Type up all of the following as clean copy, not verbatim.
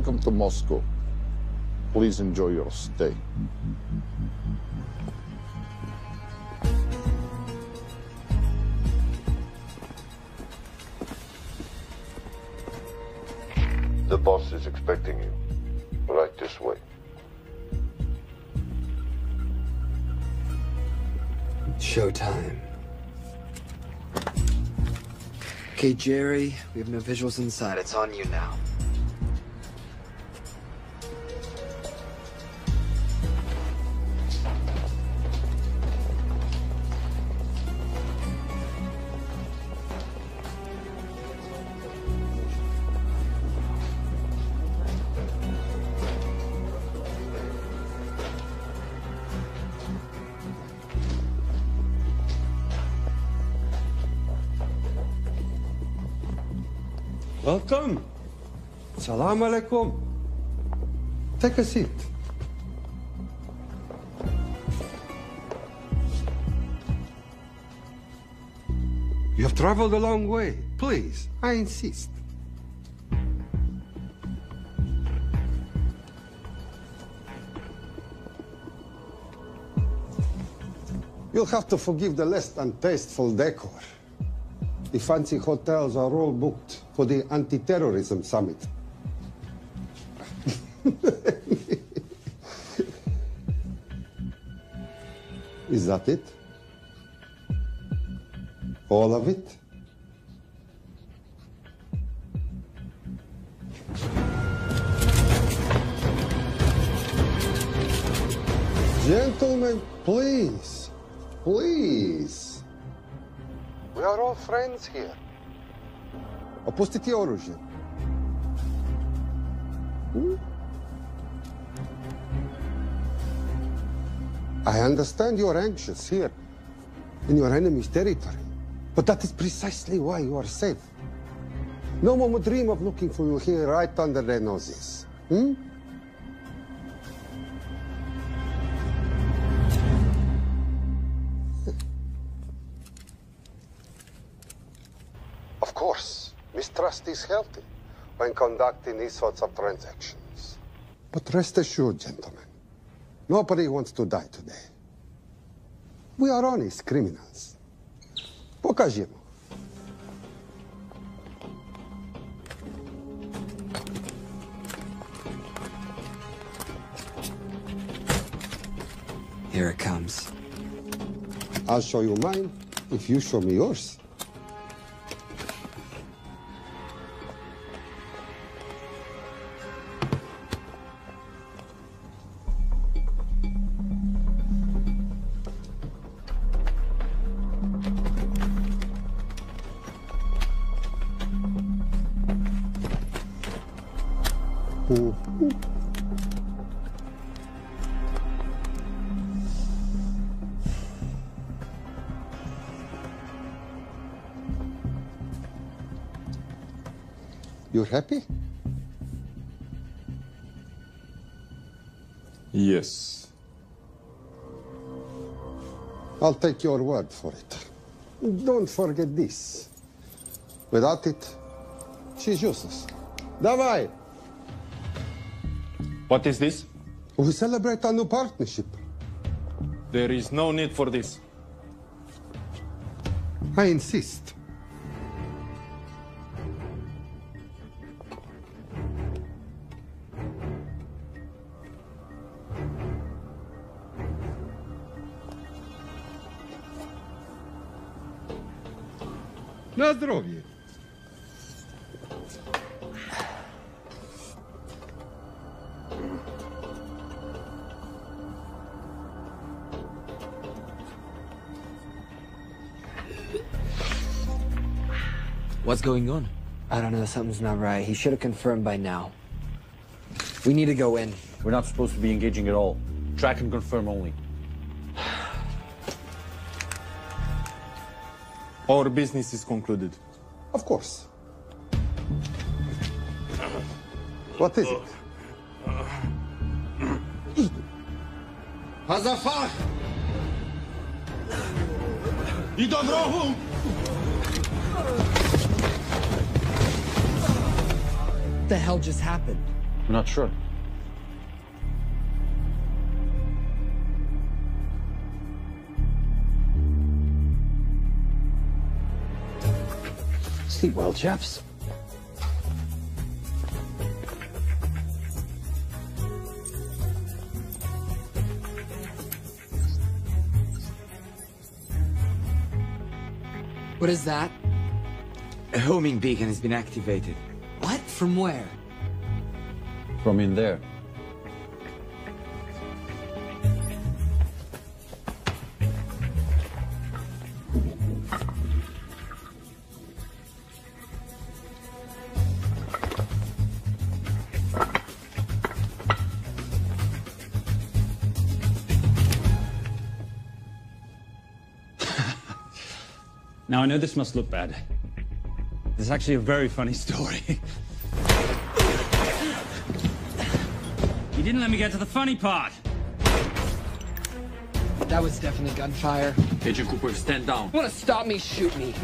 Welcome to Moscow. Please enjoy your stay. The boss is expecting you. Right this way. Showtime. Okay, Jerry, we have no visuals inside. It's on you now. Welcome. Salam alaikum. Take a seat. You have traveled a long way. Please, I insist. You'll have to forgive the less than tasteful decor. The fancy hotels are all booked for the anti-terrorism summit. Is that it? All of it? Gentlemen, please, please. We are all friends here. Opustite oružje. I understand you're anxious here in your enemy's territory, but that is precisely why you are safe. No one would dream of looking for you here right under their noses. Of course, mistrust is healthy when conducting these sorts of transactions. But rest assured, gentlemen, nobody wants to die today. We are honest criminals. Pokażemy. Here it comes. I'll show you mine if you show me yours. You're happy? Yes. I'll take your word for it. Don't forget this. Without it, she's useless. Давай! What is this? We celebrate a new partnership. There is no need for this. I insist. Na zdrowie. What's going on? I don't know, something's not right. He should have confirmed by now. We need to go in. We're not supposed to be engaging at all. Track and confirm only. Our business is concluded. Of course. What is it? Hazafar! I do drogu! What the hell just happened? I'm not sure. Sleep well, chaps. What is that? A homing beacon has been activated. What? From where? From in there. Now, I know this must look bad. This is actually a very funny story. You didn't let me get to the funny part. That was definitely gunfire. Agent Cooper, stand down. Want to stop me, shoot me.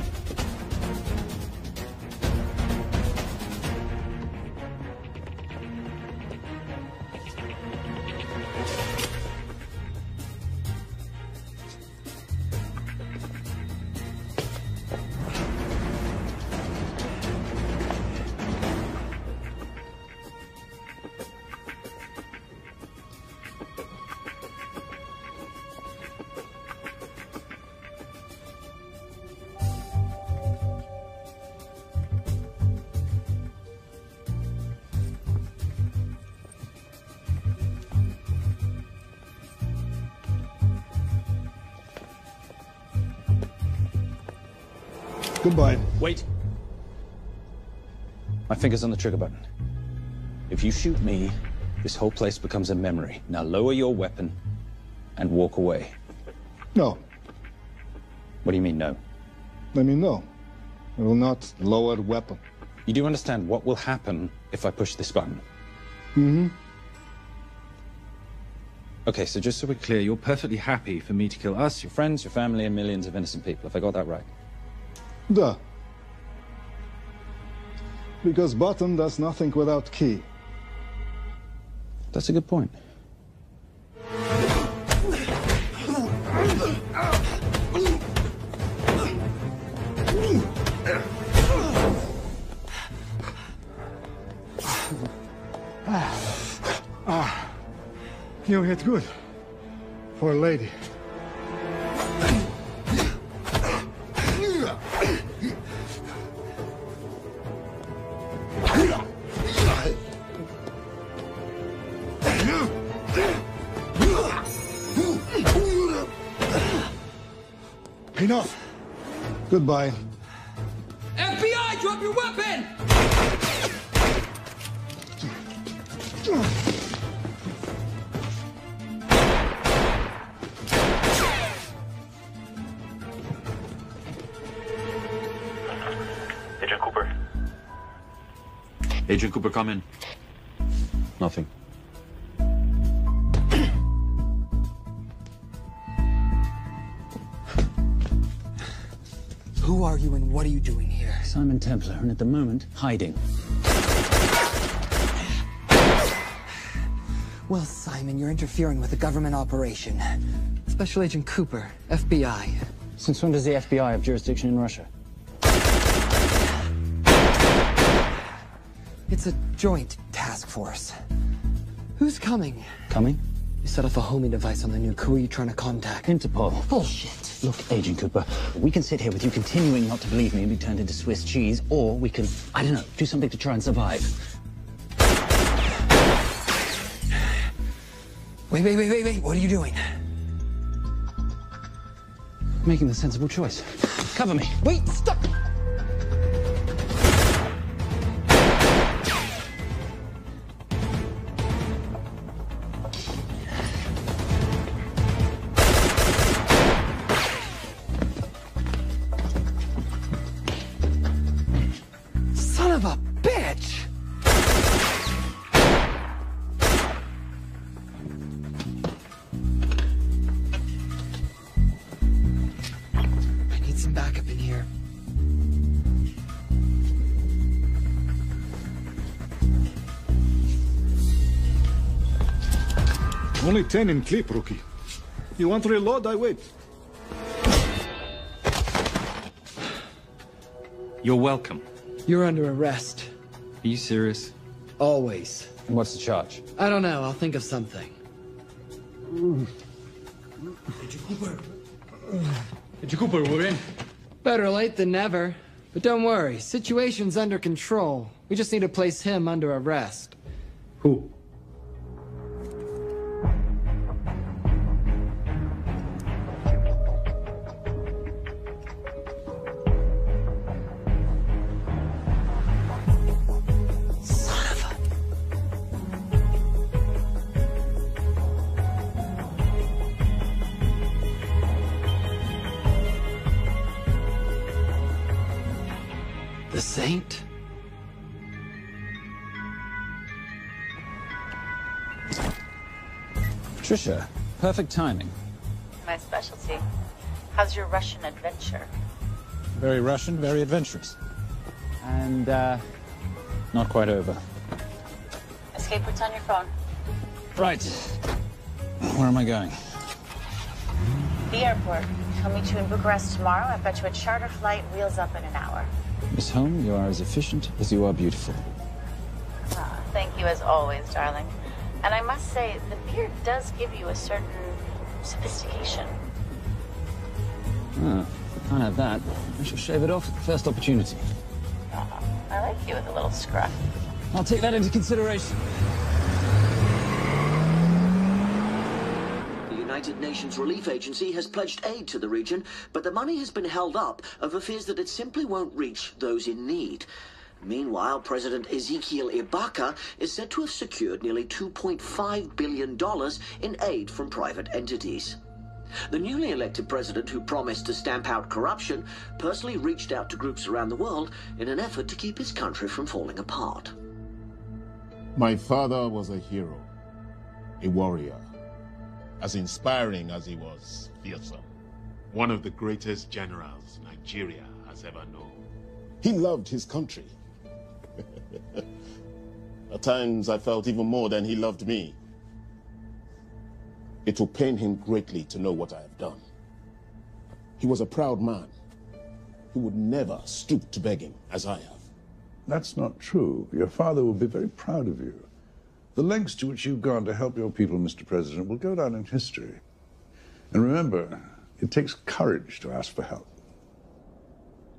Goodbye. Wait. My finger's on the trigger button. If you shoot me, this whole place becomes a memory. Now lower your weapon and walk away. No. What do you mean, no? Let me know. I will not lower weapon. You do understand what will happen if I push this button? Mm-hmm. Okay, so just so we're clear, you're perfectly happy for me to kill us, your friends, your family, and millions of innocent people. Have I got that right? Duh. Because button does nothing without key. That's a good point. You hit good. For a lady. Enough. Goodbye. FBI, drop your weapon! Agent Cooper. Agent Cooper, come in. Nothing. Who are you and what are you doing here? Simon Templar, and at the moment, hiding. Well, Simon, you're interfering with a government operation. Special Agent Cooper, FBI. Since when does the FBI have jurisdiction in Russia? It's a joint task force. Who's coming? Coming? You set off a homing device on the nuke. Who are you trying to contact? Interpol. Bullshit. Look, Agent Cooper, we can sit here with you continuing not to believe me and be turned into Swiss cheese, or we can, I don't know, do something to try and survive. Wait. What are you doing? Making the sensible choice. Cover me. Wait, stop! Son of a bitch! I need some backup in here. Only 10 in clip, rookie. You want to reload? I wait. You're welcome. You're under arrest. Are you serious? Always. And what's the charge? I don't know. I'll think of something. Cooper, we're in. Better late than never. But don't worry. Situation's under control. We just need to place him under arrest. Who? The Saint? Patricia, perfect timing. My specialty. How's your Russian adventure? Very Russian, very adventurous. And, not quite over. Escape routes on your phone. Right. Where am I going? The airport. I'll meet you in Bucharest tomorrow. I've got you a charter flight, wheels up in an hour. Miss Holm, you are as efficient as you are beautiful. Ah, thank you as always, darling. And I must say, the beard does give you a certain sophistication. Ah, can't have that. I shall shave it off at the first opportunity. I like you with a little scruff. I'll take that into consideration. The United Nations Relief Agency has pledged aid to the region, but the money has been held up over fears that it simply won't reach those in need. Meanwhile, President Ezekiel Ibaka is said to have secured nearly $2.5 billion in aid from private entities. The newly elected president, who promised to stamp out corruption, personally reached out to groups around the world in an effort to keep his country from falling apart. My father was a hero, a warrior, as inspiring as he was fearsome. One of the greatest generals Nigeria has ever known. He loved his country. At times I felt even more than he loved me. It will pain him greatly to know what I have done. He was a proud man. He would never stoop to begging as I have. That's not true. Your father will be very proud of you. The lengths to which you've gone to help your people, Mr. President, will go down in history. And remember, it takes courage to ask for help.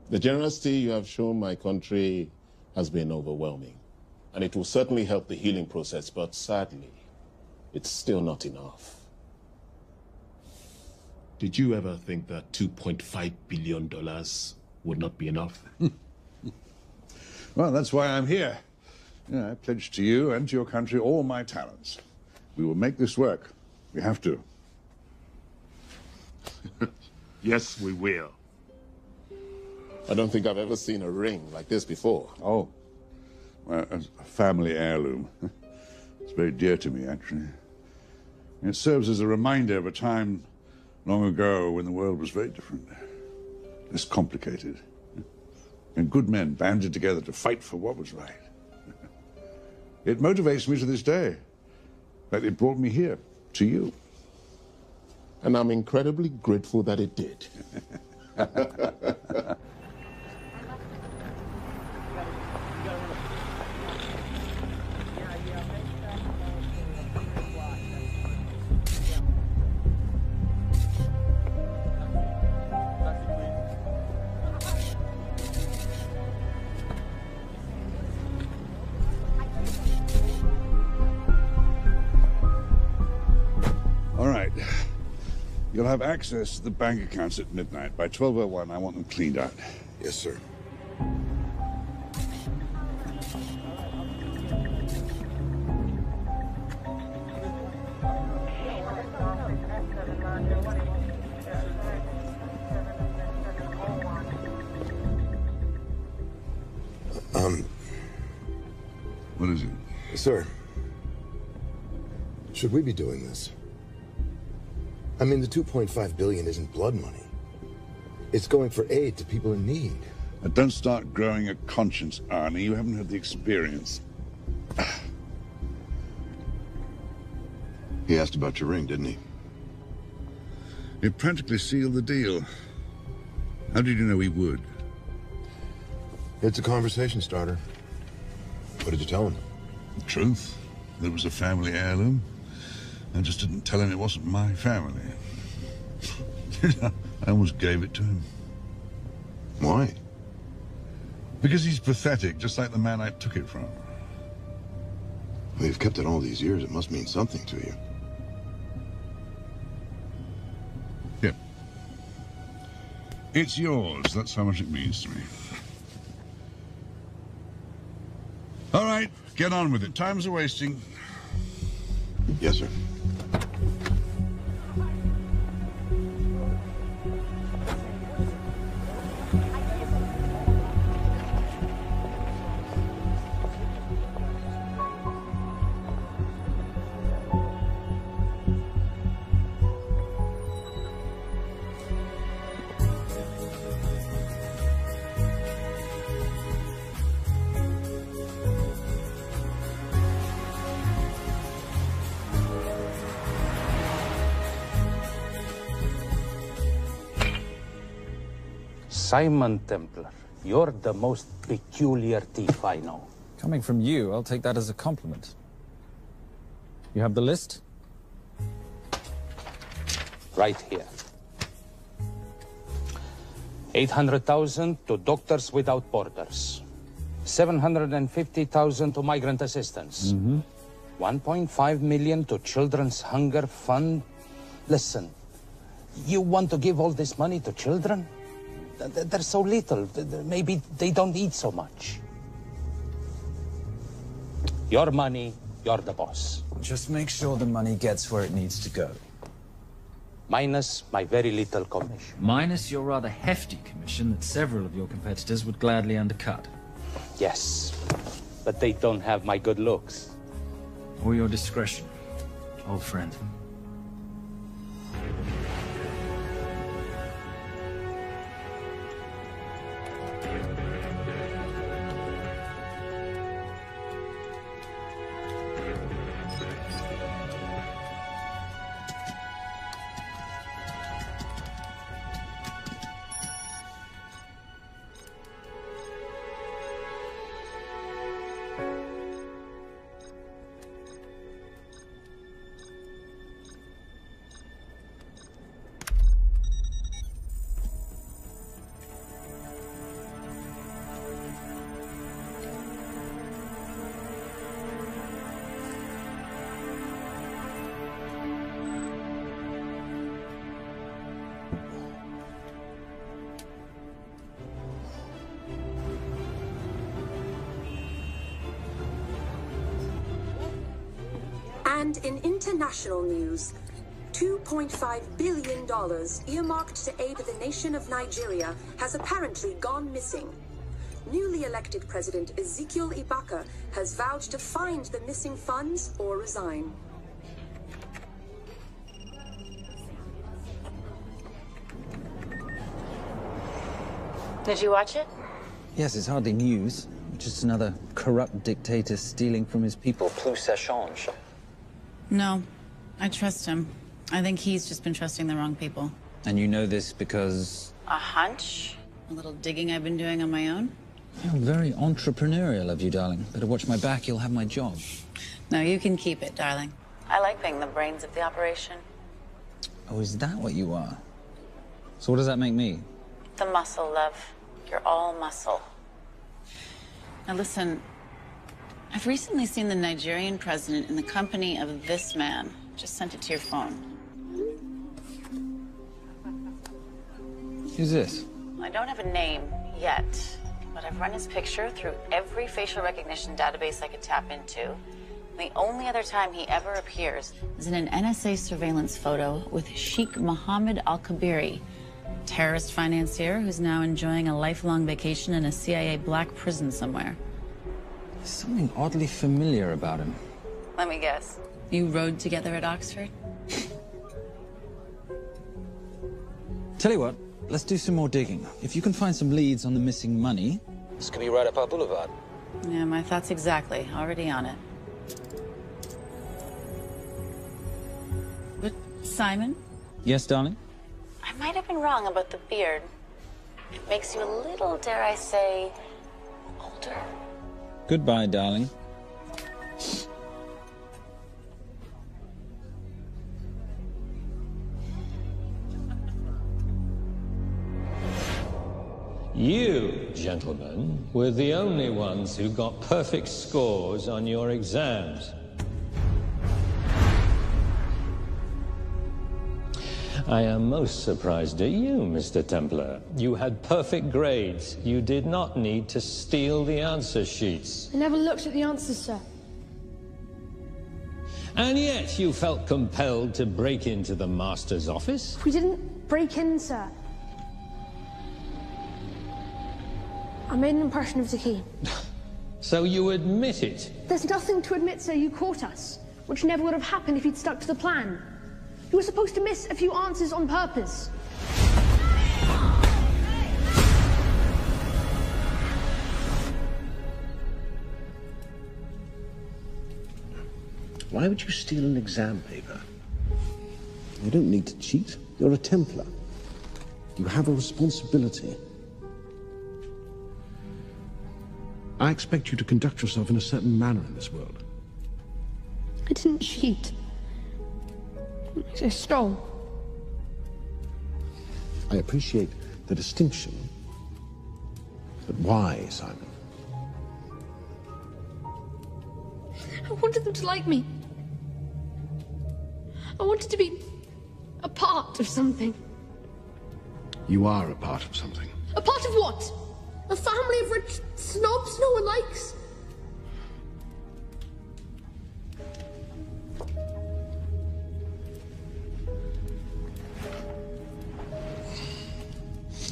The generosity you have shown my country has been overwhelming. And it will certainly help the healing process, but sadly, it's still not enough. Did you ever think that $2.5 billion would not be enough? Well, that's why I'm here. I pledge to you and to your country all my talents. We will make this work. We have to. Yes, we will. I don't think I've ever seen a ring like this before. Oh, well, a family heirloom. It's very dear to me, actually. It serves as a reminder of a time long ago when the world was very different, less complicated, and good men banded together to fight for what was right. It motivates me to this day. In fact, it brought me here, to you. And I'm incredibly grateful that it did. You'll have access to the bank accounts at midnight. By 12:01, I want them cleaned out. Yes, sir. What is it? Sir, should we be doing this? I mean, the $2.5 billion isn't blood money. It's going for aid to people in need. Don't start growing a conscience, Arnie. You haven't had the experience. He asked about your ring, didn't he? It practically sealed the deal. How did you know he would? It's a conversation starter. What did you tell him? The truth. That it was a family heirloom. I just didn't tell him it wasn't my family. I almost gave it to him. Why? Because he's pathetic, just like the man I took it from. Well, you've kept it all these years. It must mean something to you. Yep. It's yours. That's how much it means to me. All right, get on with it. Time's a-wasting. Yes, sir. Simon Templar, you're the most peculiar thief I know. Coming from you, I'll take that as a compliment. You have the list? Right here. 800,000 to Doctors Without Borders. 750,000 to migrant assistance. 1.5 million to Children's Hunger Fund. Listen, you want to give all this money to children? They're so little. Maybe they don't eat so much. Your money, you're the boss. Just make sure the money gets where it needs to go. Minus my very little commission. Minus your rather hefty commission that several of your competitors would gladly undercut. Yes, but they don't have my good looks. Or your discretion, old friend. And in international news, $2.5 billion earmarked to aid the nation of Nigeria has apparently gone missing. Newly elected President Ezekiel Ibaka has vowed to find the missing funds or resign. Did you watch it? Yes, it's hardly news. Just another corrupt dictator stealing from his people. Plus ça change. No, I trust him. I think he's just been trusting the wrong people. And you know this because... A hunch? A little digging I've been doing on my own? You're very entrepreneurial of you, darling. Better watch my back, you'll have my job. No, you can keep it, darling. I like being the brains of the operation. Oh, is that what you are? So what does that make me? The muscle, love. You're all muscle. Now listen, I've recently seen the Nigerian president in the company of this man. Just sent it to your phone. Who's this? I don't have a name yet, but I've run his picture through every facial recognition database I could tap into. The only other time he ever appears is in an NSA surveillance photo with Sheikh Mohammed al-Kabiri, terrorist financier who's now enjoying a lifelong vacation in a CIA black prison somewhere. There's something oddly familiar about him. Let me guess. You rode together at Oxford? Tell you what, let's do some more digging. If you can find some leads on the missing money, this could be right up our boulevard. Yeah, my thoughts exactly. Already on it. Simon? Yes, darling? I might have been wrong about the beard. It makes you a little, dare I say, older. Goodbye, darling. You, gentlemen, were the only ones who got perfect scores on your exams. I am most surprised at you, Mr. Templar. You had perfect grades. You did not need to steal the answer sheets. I never looked at the answers, sir. And yet you felt compelled to break into the master's office? We didn't break in, sir. I made an impression of the key. So you admit it? There's nothing to admit, sir. You caught us, which never would have happened if you'd stuck to the plan. You were supposed to miss a few answers on purpose. Why would you steal an exam paper? You don't need to cheat. You're a Templar. You have a responsibility. I expect you to conduct yourself in a certain manner in this world. I didn't cheat. I stole. I appreciate the distinction. But why, Simon? I wanted them to like me. I wanted to be a part of something. You are a part of something. A part of what? A family of rich snobs no one likes?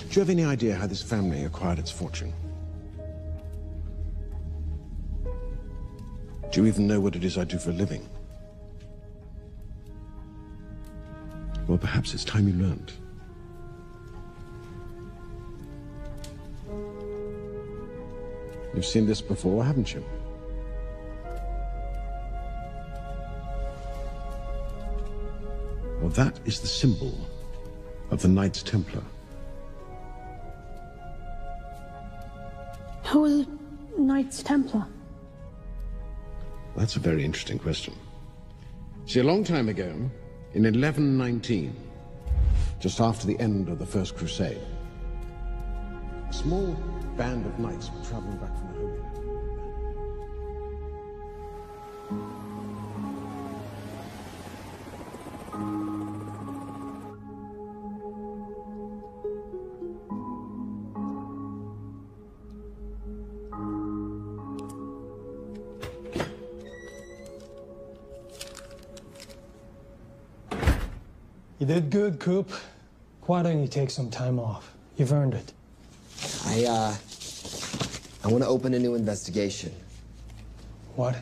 Do you have any idea how this family acquired its fortune? Do you even know what it is I do for a living? Well, perhaps it's time you learned. You've seen this before, haven't you? Well, that is the symbol of the Knights Templar. Who are the Knights Templar? That's a very interesting question. See, a long time ago, in 1119, just after the end of the First Crusade, a small band of knights were traveling back from the Holy Land. You did good, Coop. Why don't you take some time off? You've earned it. I want to open a new investigation. What?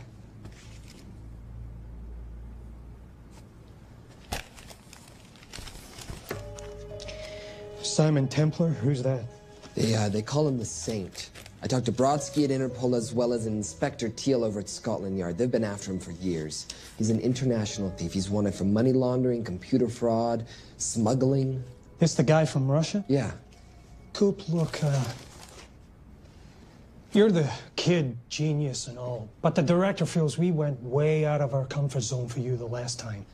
Simon Templar? Who's that? They call him the Saint. I talked to Brodsky at Interpol as well as Inspector Teal over at Scotland Yard. They've been after him for years. He's an international thief. He's wanted for money laundering, computer fraud, smuggling. This the guy from Russia? Yeah. Coop, look, you're the kid genius and all, but the director feels we went way out of our comfort zone for you the last time.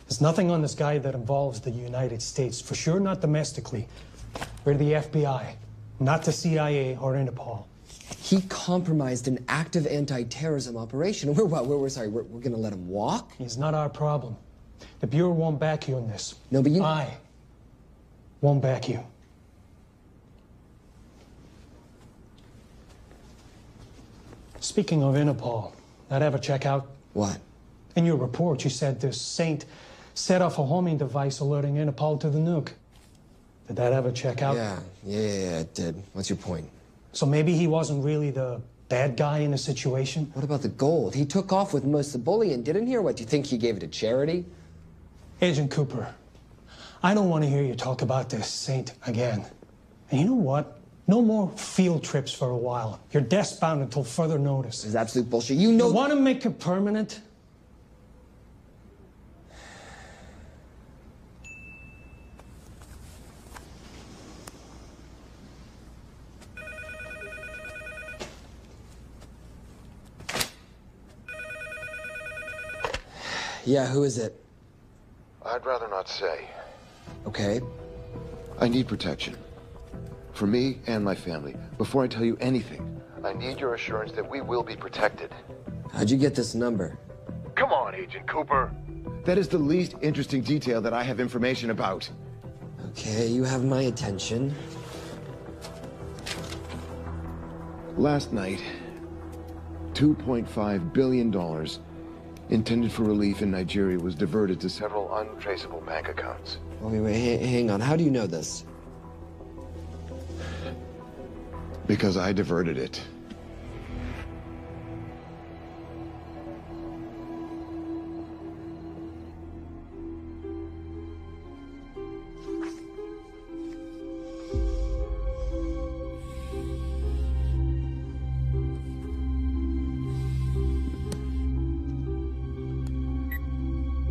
There's nothing on this guy that involves the United States, for sure not domestically. We're the FBI, not the CIA or Interpol. He compromised an active anti-terrorism operation. We're gonna let him walk? It's not our problem. The Bureau won't back you in this. No, but you... I won't back you. Speaking of Interpol, that ever check out? What? In your report, you said this Saint set off a homing device alerting Interpol to the nuke. Did that ever check out? Yeah, it did. What's your point? So maybe he wasn't really the bad guy in the situation? What about the gold? He took off with most of the bullion, didn't he? Or what, do you think he gave it to charity? Agent Cooper, I don't want to hear you talk about this Saint again. And you know what? No more field trips for a while. You're desk-bound until further notice. This is absolute bullshit. You know... You want to make it permanent? Yeah, who is it? I'd rather not say. Okay. I need protection. For me and my family. Before I tell you anything, I need your assurance that we will be protected. How'd you get this number? Come on, Agent Cooper. That is the least interesting detail that I have information about. Okay, you have my attention. Last night, $2.5 billion intended for relief in Nigeria was diverted to several untraceable bank accounts. Wait, hang on. How do you know this? Because I diverted it.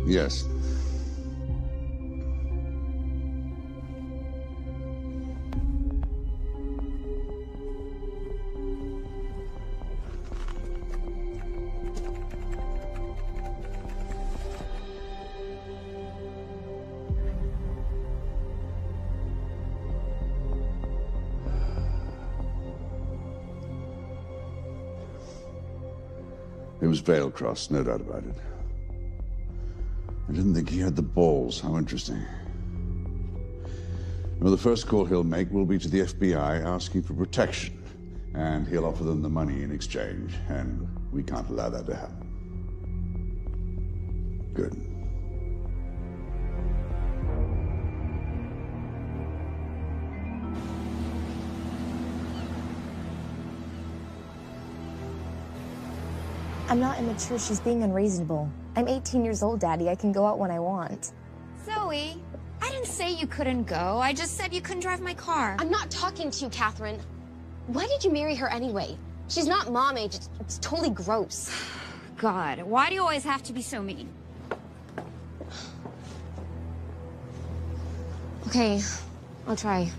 Yes. It was veil crossed, no doubt about it. I didn't think he had the balls. How interesting. Well, the first call he'll make will be to the FBI asking for protection. And he'll offer them the money in exchange. And we can't allow that to happen. Good. I'm not immature. She's being unreasonable. I'm 18 years old, Daddy. I can go out when I want. Zoe, I didn't say you couldn't go. I just said you couldn't drive my car. I'm not talking to you, Catherine. Why did you marry her anyway? She's not mom age. It's totally gross. God, why do you always have to be so mean? Okay, I'll try.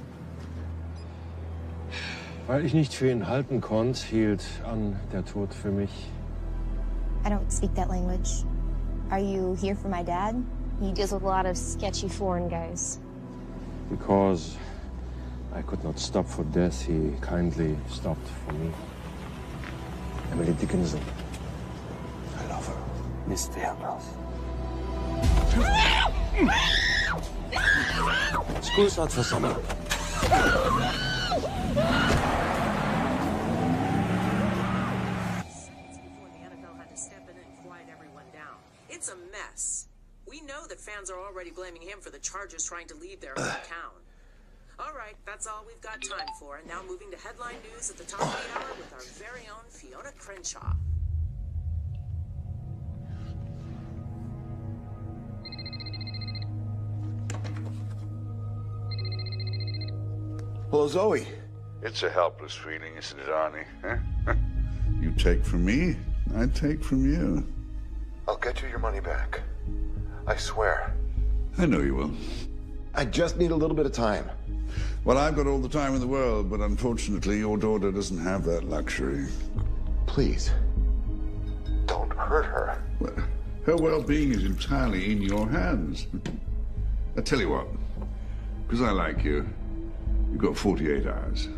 Weil ich nicht für ihn halten konnte, hielt an der Tod für mich. I don't speak that language. Are you here for my dad? He deals with a lot of sketchy foreign guys. Because I could not stop for death, he kindly stopped for me. Emily Dickinson. I love her. Miss Fairmouth. School's out for summer. It's a mess. We know that fans are already blaming him for the Chargers trying to leave their hometown. All right, that's all we've got time for. And now moving to headline news at the top of the hour with our very own Fiona Crenshaw. Hello, Zoe. It's a helpless feeling, isn't it, Arnie? Huh? You take from me, I take from you. I'll get you your money back. I swear. I know you will. I just need a little bit of time. Well, I've got all the time in the world, but unfortunately your daughter doesn't have that luxury. Please, don't hurt her. Well, her well-being is entirely in your hands. I tell you what, because I like you, you've got 48 hours.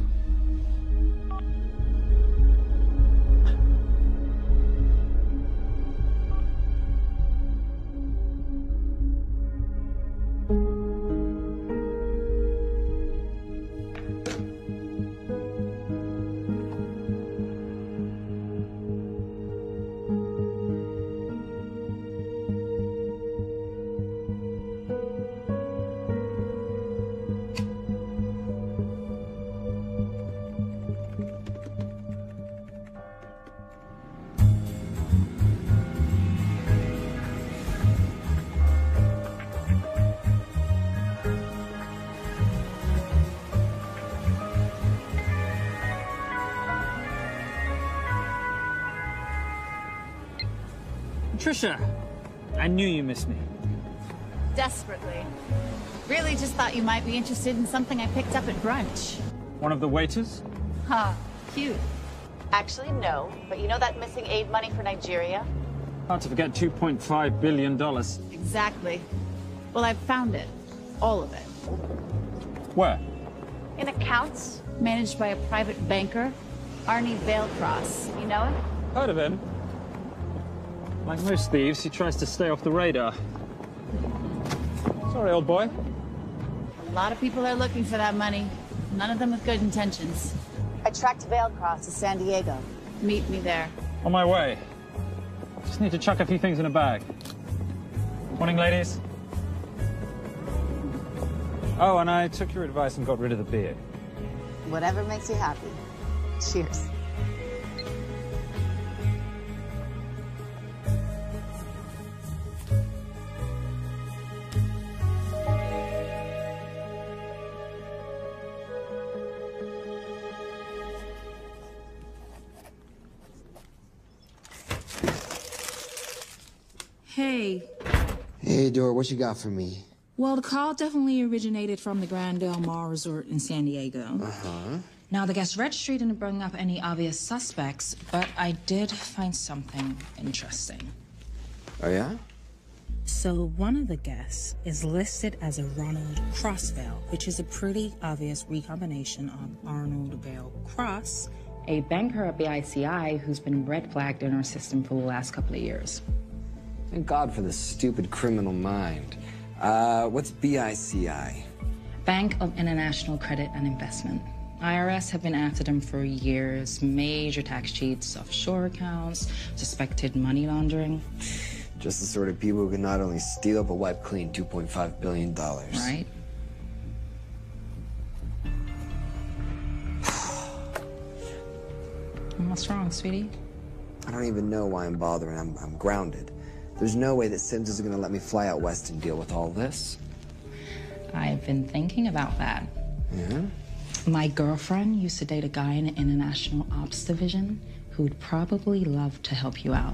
Trisha, I knew you missed me. Desperately. Really just thought you might be interested in something I picked up at brunch. One of the waiters? Ha, cute. Actually, no. But you know that missing aid money for Nigeria? Hard to forget $2.5 billion. Exactly. Well, I've found it. All of it. Where? In accounts managed by a private banker, Arnie Veilcross. You know him? Heard of him. Like most thieves, he tries to stay off the radar. Sorry, old boy. A lot of people are looking for that money. None of them with good intentions. I tracked Veilcross to San Diego. Meet me there. On my way. Just need to chuck a few things in a bag. Morning, ladies. Oh, and I took your advice and got rid of the beer. Whatever makes you happy. Cheers. Hey. Hey, Dora, what you got for me? Well, the call definitely originated from the Grand Del Mar Resort in San Diego. Uh-huh. Now, the guest registry didn't bring up any obvious suspects, but I did find something interesting. Oh, yeah? So one of the guests is listed as a Ronald Crossvale, which is a pretty obvious recombination of Arnold Vale Cross, a banker at BICI who's been red flagged in our system for the last couple of years. Thank God for this stupid criminal mind. What's BICI? Bank of International Credit and Investment. IRS have been after them for years. Major tax cheats, offshore accounts, suspected money laundering. Just the sort of people who can not only steal but wipe clean $2.5 billion. Right? What's wrong, sweetie? I don't even know why I'm bothering. I'm grounded. There's no way that Sims is gonna let me fly out west and deal with all this. I've been thinking about that. Yeah? My girlfriend used to date a guy in the International Ops Division who'd probably love to help you out.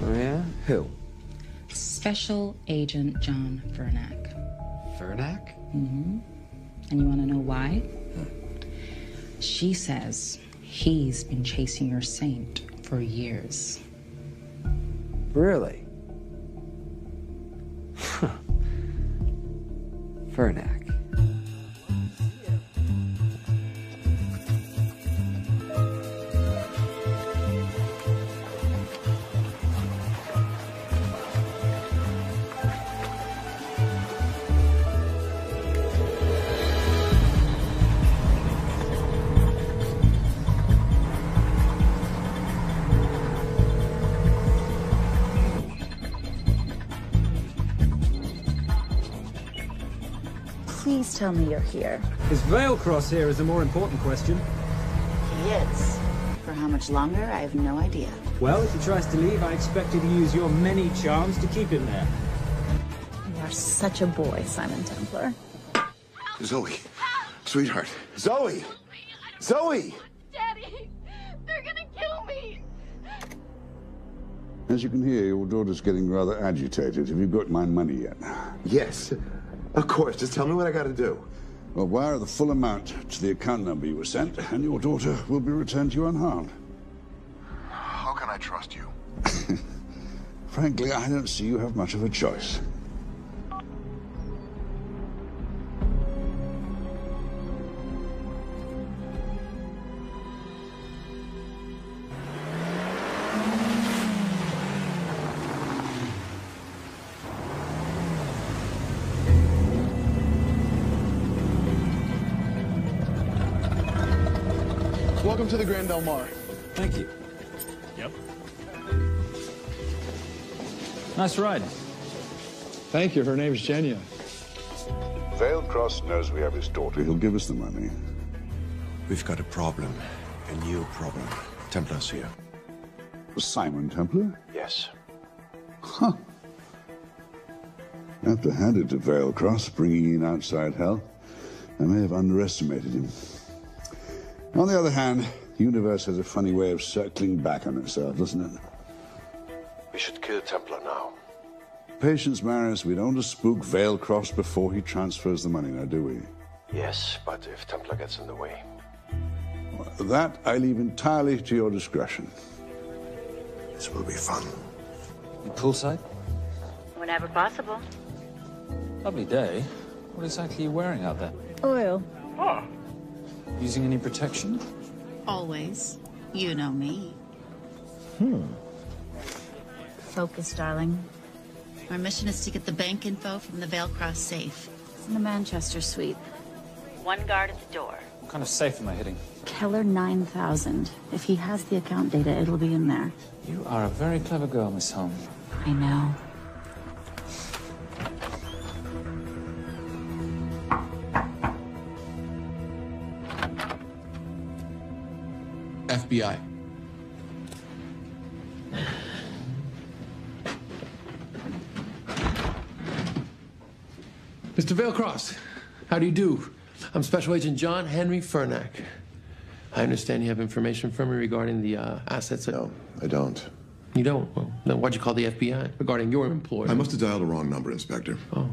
Oh, yeah? Who? Special Agent John Vernack. Vernack? Mm-hmm. And you want to know why? She says he's been chasing your saint for years. Really? Vernack. Please tell me you're here. Is Veilcross here is a more important question. He is. For how much longer, I have no idea. Well, if he tries to leave, I expect you to use your many charms to keep him there. You are such a boy, Simon Templar. Zoe. Sweetheart. Zoe! Zoe! Daddy, they're gonna kill me. As you can hear, your daughter's getting rather agitated. Have you got my money yet? Yes. Of course. Just tell me what I gotta do. Well, wire the full amount to the account number you were sent, and your daughter will be returned to you unharmed. How can I trust you? Frankly, I don't see you have much of a choice. Welcome to the Grand Del Mar. Thank you. Yep. Nice ride. Thank you. Her name's Genya. Veilcross knows we have his daughter. He'll give us the money. We've got a problem. A new problem. Templar's here. Simon Templar? Yes. Huh. I have to hand it to Veilcross, bringing in outside help. I may have underestimated him. On the other hand, the universe has a funny way of circling back on itself, doesn't it? We should kill Templar now. Patience, Maris. We don't want to spook Veilcross before he transfers the money, now, do we? Yes, but if Templar gets in the way... That I leave entirely to your discretion. This will be fun. You poolside? Whenever possible. Lovely day. What exactly are you wearing out there? Oil. Oh. Using any protection? Always. You know me. Focus, darling. Our mission is to get the bank info from the Vale Cross safe. It's in the Manchester suite. One guard at the door. What kind of safe am I hitting? Keller 9000. If he has the account data, it'll be in there. You are a very clever girl, Miss Holmes. I know. FBI. Mr. Vailcross, how do you do? I'm Special Agent John Henry Fernack. I understand you have information from me regarding the assets. No, I don't. You don't? Well, then why'd you call the FBI regarding your employer? I must have dialed the wrong number, Inspector. Oh.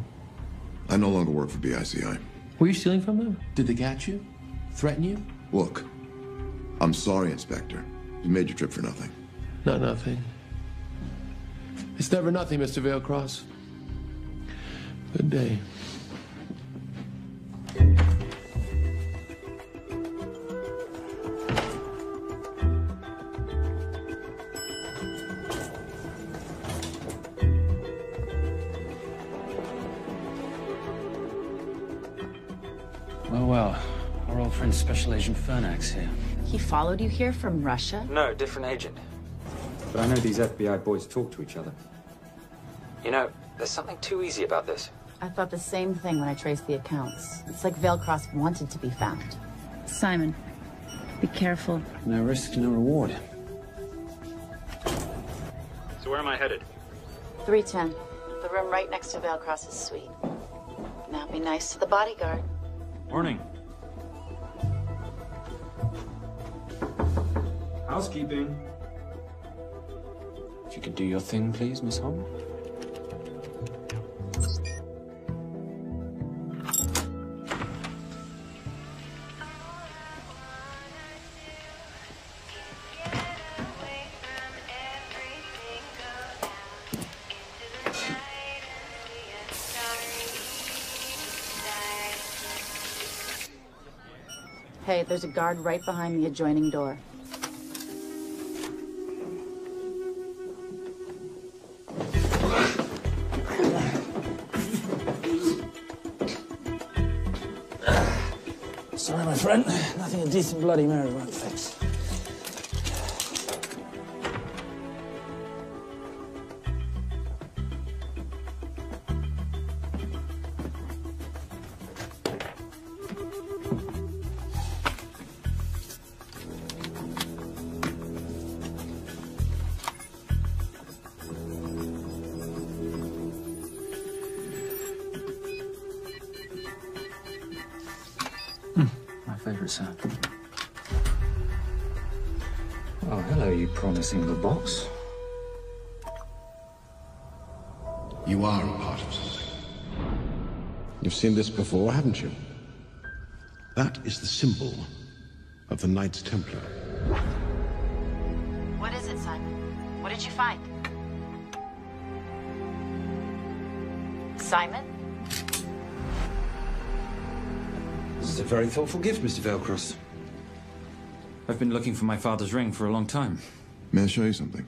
I no longer work for BICI. Were you stealing from them? Did they catch you? Threaten you? Look, I'm sorry, Inspector. You made your trip for nothing. Not nothing. It's never nothing, Mr. Vailcross. Good day. Well, our old friend Special Agent Fernack's here. He followed you here from Russia? No, different agent. But I know these FBI boys talk to each other. You know, there's something too easy about this. I thought the same thing when I traced the accounts. It's like Vailcross wanted to be found. Simon, be careful. No risk, no reward. So where am I headed? 310. The room right next to Vailcross's suite. Now be nice to the bodyguard. Morning. Housekeeping. If you could do your thing, please, Miss Holmes. Hey, there's a guard right behind the adjoining door. Sorry, my friend. Nothing a decent Bloody Mary won't fix. Favorite sound. Oh, hello, you promising little box. You are a part of something. You've seen this before, haven't you? That is the symbol of the Knights Templar. What is it, Simon? What did you find? Simon? This is a very thoughtful gift, Mr. Vailcross. I've been looking for my father's ring for a long time. May I show you something?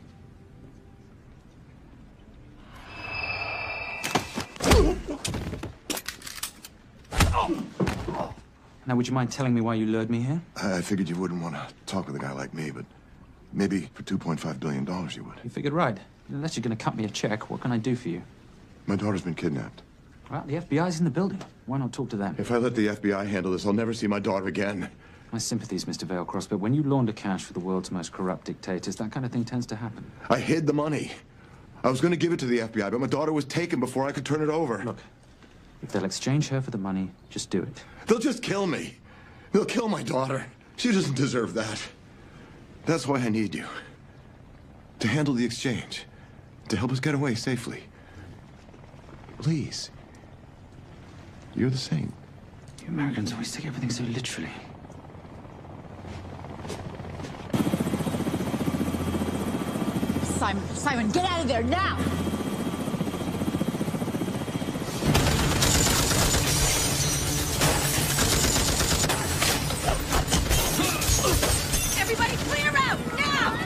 Now, would you mind telling me why you lured me here? I figured you wouldn't want to talk with a guy like me, but maybe for $2.5 billion you would. You figured right. Unless you're going to cut me a check, what can I do for you? My daughter's been kidnapped. Well, the FBI's in the building. Why not talk to them? If I let the FBI handle this, I'll never see my daughter again. My sympathies, Mr. Vailcross, but when you launder cash for the world's most corrupt dictators, that kind of thing tends to happen. I hid the money. I was going to give it to the FBI, but my daughter was taken before I could turn it over. Look, if they'll exchange her for the money, just do it. They'll just kill me. They'll kill my daughter. She doesn't deserve that. That's why I need you. To handle the exchange. To help us get away safely. Please. You're the saint. You Americans always take everything so literally. Simon. Simon, get out of there now! Everybody clear out, now!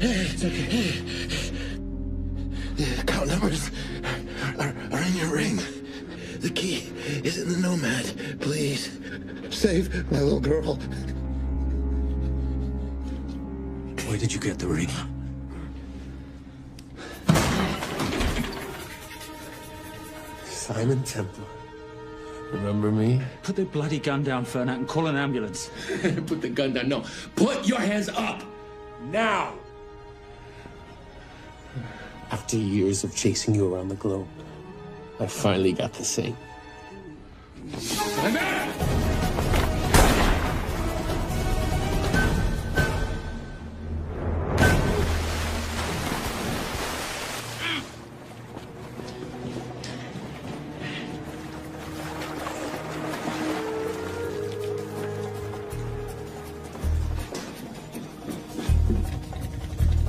It's okay. The account numbers are in your ring. The key is in the Nomad. Please, save my little girl. Where did you get the ring? Simon Templar. Remember me? Put the bloody gun down, Fernak, and call an ambulance. Put the gun down. No. Put your hands up. Now. After years of chasing you around the globe, I finally got to say.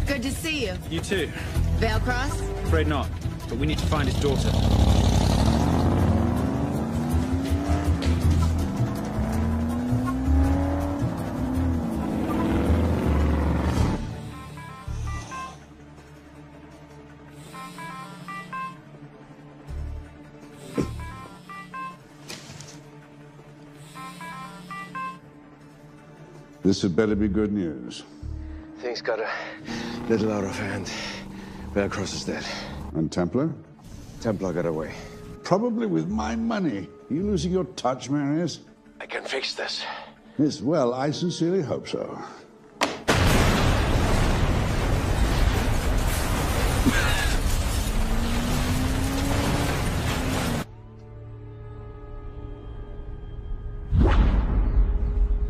Good to see you. You too. Veil Cross? Afraid not, but we need to find his daughter. This had better be good news. Things got a little out of hand. Veil Cross is dead. And Templar? Templar got away. Probably with my money. Are you losing your touch, Marius? I can fix this. Yes, well, I sincerely hope so.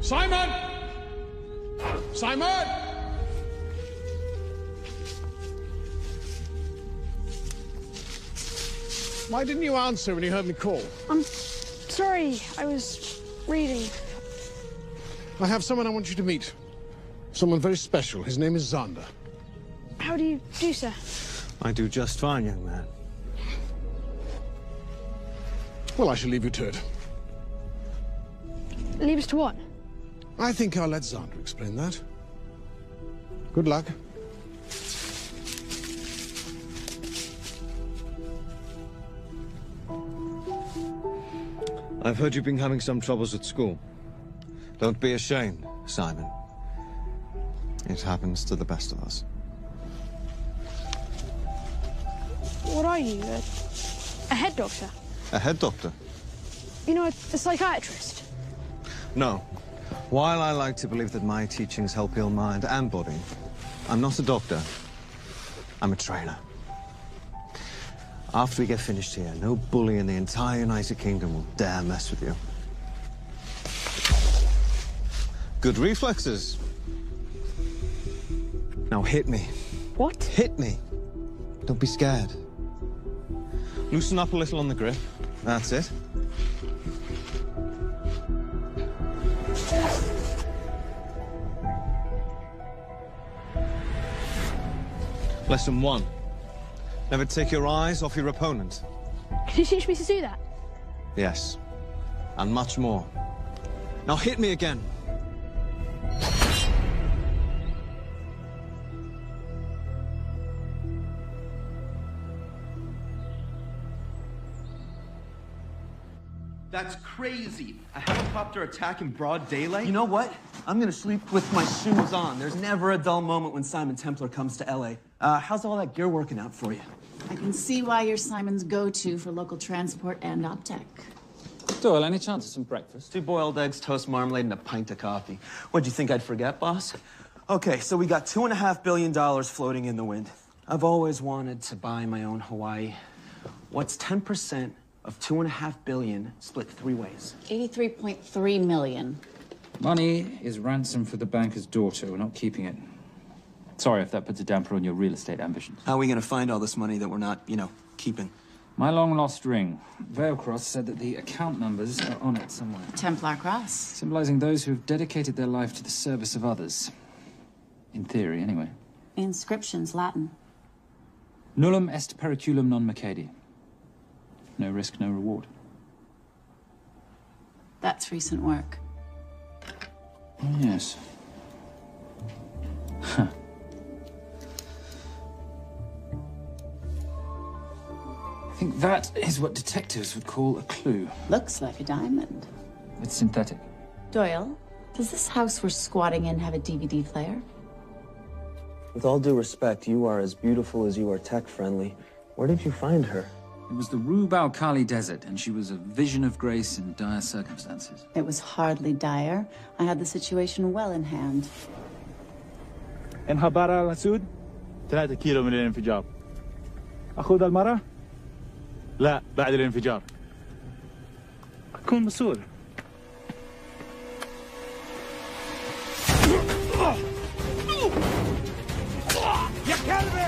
Simon! Simon! Why didn't you answer when you heard me call? I'm sorry, I was reading. I have someone I want you to meet. Someone very special. His name is Zander. How do you do, sir? I do just fine, young man. Well, I shall leave you to it. Leave us to what? I think I'll let Zander explain that. Good luck. I've heard you've been having some troubles at school. Don't be ashamed, Simon. It happens to the best of us. What are you, a head doctor? A head doctor? You know, a psychiatrist? No. While I like to believe that my teachings help heal mind and body, I'm not a doctor. I'm a trainer. After we get finished here, no bully in the entire United Kingdom will dare mess with you. Good reflexes. Now hit me. What? Hit me. Don't be scared. Loosen up a little on the grip. That's it. Lesson 1. Never take your eyes off your opponent. Can you teach me to do that? Yes. And much more. Now hit me again. That's crazy. A helicopter attack in broad daylight? You know what? I'm gonna sleep with my shoes on. There's never a dull moment when Simon Templar comes to LA. How's all that gear working out for you? I can see why you're Simon's go-to for local transport and optech. Doyle, any chance of some breakfast? 2 boiled eggs, toast, marmalade, and a pint of coffee. What'd you think I'd forget, boss? Okay, so we got $2.5 billion floating in the wind. I've always wanted to buy my own Hawaii. What's 10% of $2.5 billion split 3 ways? 83.3 million. Money is ransom for the banker's daughter. We're not keeping it. Sorry if that puts a damper on your real estate ambitions. How are we gonna find all this money that we're not, you know, keeping? My long-lost ring. Veilcross said that the account numbers are on it somewhere. Templar Cross. Symbolizing those who have dedicated their life to the service of others. In theory, anyway. Inscription's Latin. Nullum est periculum non mercedi. No risk, no reward. That's recent work. Oh, yes. Huh. I think that is what detectives would call a clue. Looks like a diamond. It's synthetic. Doyle, does this house we're squatting in have a DVD player? With all due respect, you are as beautiful as you are tech-friendly. Where did you find her? It was the Rub al-Khali Desert, and she was a vision of grace in dire circumstances. It was hardly dire. I had the situation well in hand. انخبر على سود 3 كيلو من الانفجار. أخذ المرة؟ لا بعد الانفجار. أكون مسؤول. يا كلبي!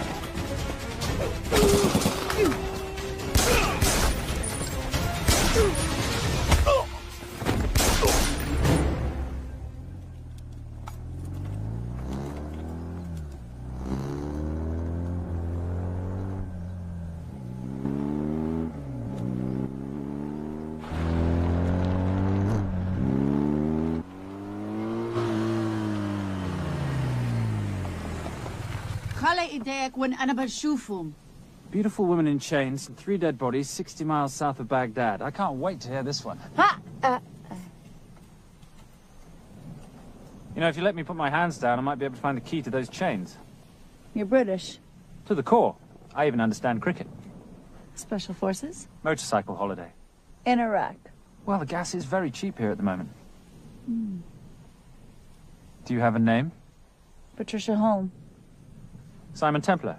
خلي ايديك وين انا بشوفهم. Beautiful woman in chains and 3 dead bodies 60 miles south of Baghdad. I can't wait to hear this one. You know, if you let me put my hands down, I might be able to find the key to those chains. You're British. To the core. I even understand cricket. Special forces? Motorcycle holiday. In Iraq. Well, the gas is very cheap here at the moment. Do you have a name? Patricia Holm. Simon Templar.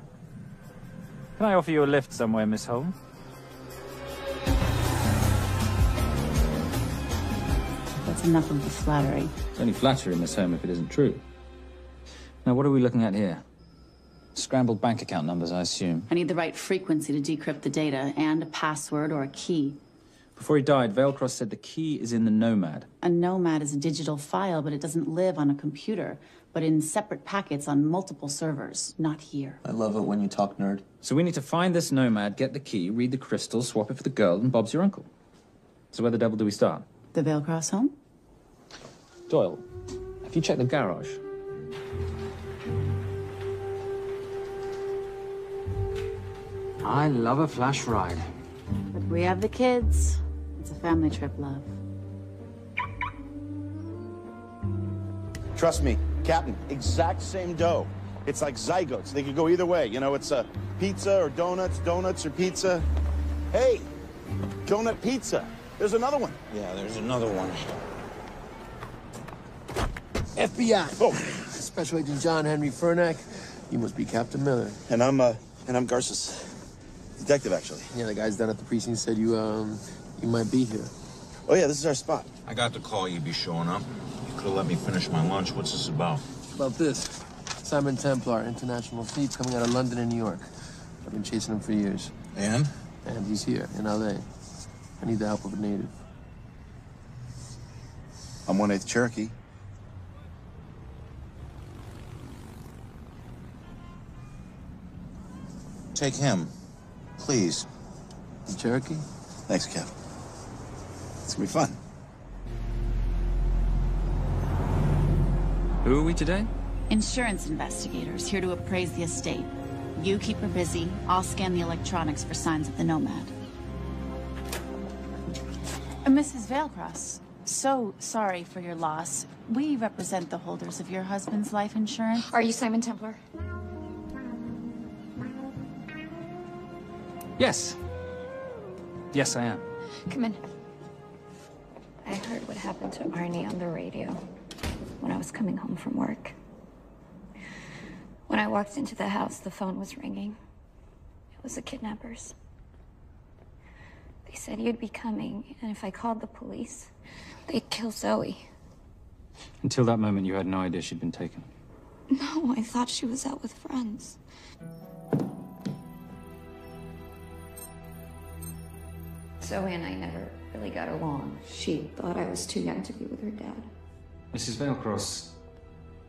Can I offer you a lift somewhere, Miss Holm? That's enough of the flattery. It's only flattery, Miss Holm, if it isn't true. Now, what are we looking at here? Scrambled bank account numbers, I assume. I need the right frequency to decrypt the data and a password or a key. Before he died, Veilcross said the key is in the Nomad. A Nomad is a digital file, but it doesn't live on a computer, but in separate packets on multiple servers, not here. I love it when you talk nerd. So we need to find this Nomad, get the key, read the crystal, swap it for the girl, and Bob's your uncle. So where the devil do we start? The Veilcross home? Doyle, have you checked the garage? I love a flash ride. But we have the kids. It's a family trip, love. Trust me, Captain, exact same dough. It's like zygotes. They could go either way. You know, it's a pizza or donuts, donuts or pizza. Hey, donut pizza. There's another one. Yeah, there's another one. FBI. Oh. Special Agent John Henry Fernack. You must be Captain Miller. And I'm Garces. Detective, actually. Yeah, the guys down at the precinct said you might be here. Oh, yeah, this is our spot. I got the call you'd be showing up. You could have let me finish my lunch. What's this about? About this. Simon Templar, international thief coming out of London and New York. I've been chasing him for years. And? And he's here, in L.A. I need the help of a native. I'm 1/8 Cherokee. Take him. Please. The Cherokee? Thanks, Kev. It's gonna be fun. Who are we today? Insurance investigators here to appraise the estate. You keep her busy. I'll scan the electronics for signs of the Nomad. Mrs. Veilcross, so sorry for your loss. We represent the holders of your husband's life insurance. Are you Simon Templar? Yes. Yes, I am. Come in. I heard what happened to Arnie on the radio when I was coming home from work. When I walked into the house, the phone was ringing. It was the kidnappers. They said you'd be coming, and if I called the police, they'd kill Zoe. Until that moment, you had no idea she'd been taken. No, I thought she was out with friends. Zoe and I never really got along. She thought I was too young to be with her dad. Mrs. Veilcross,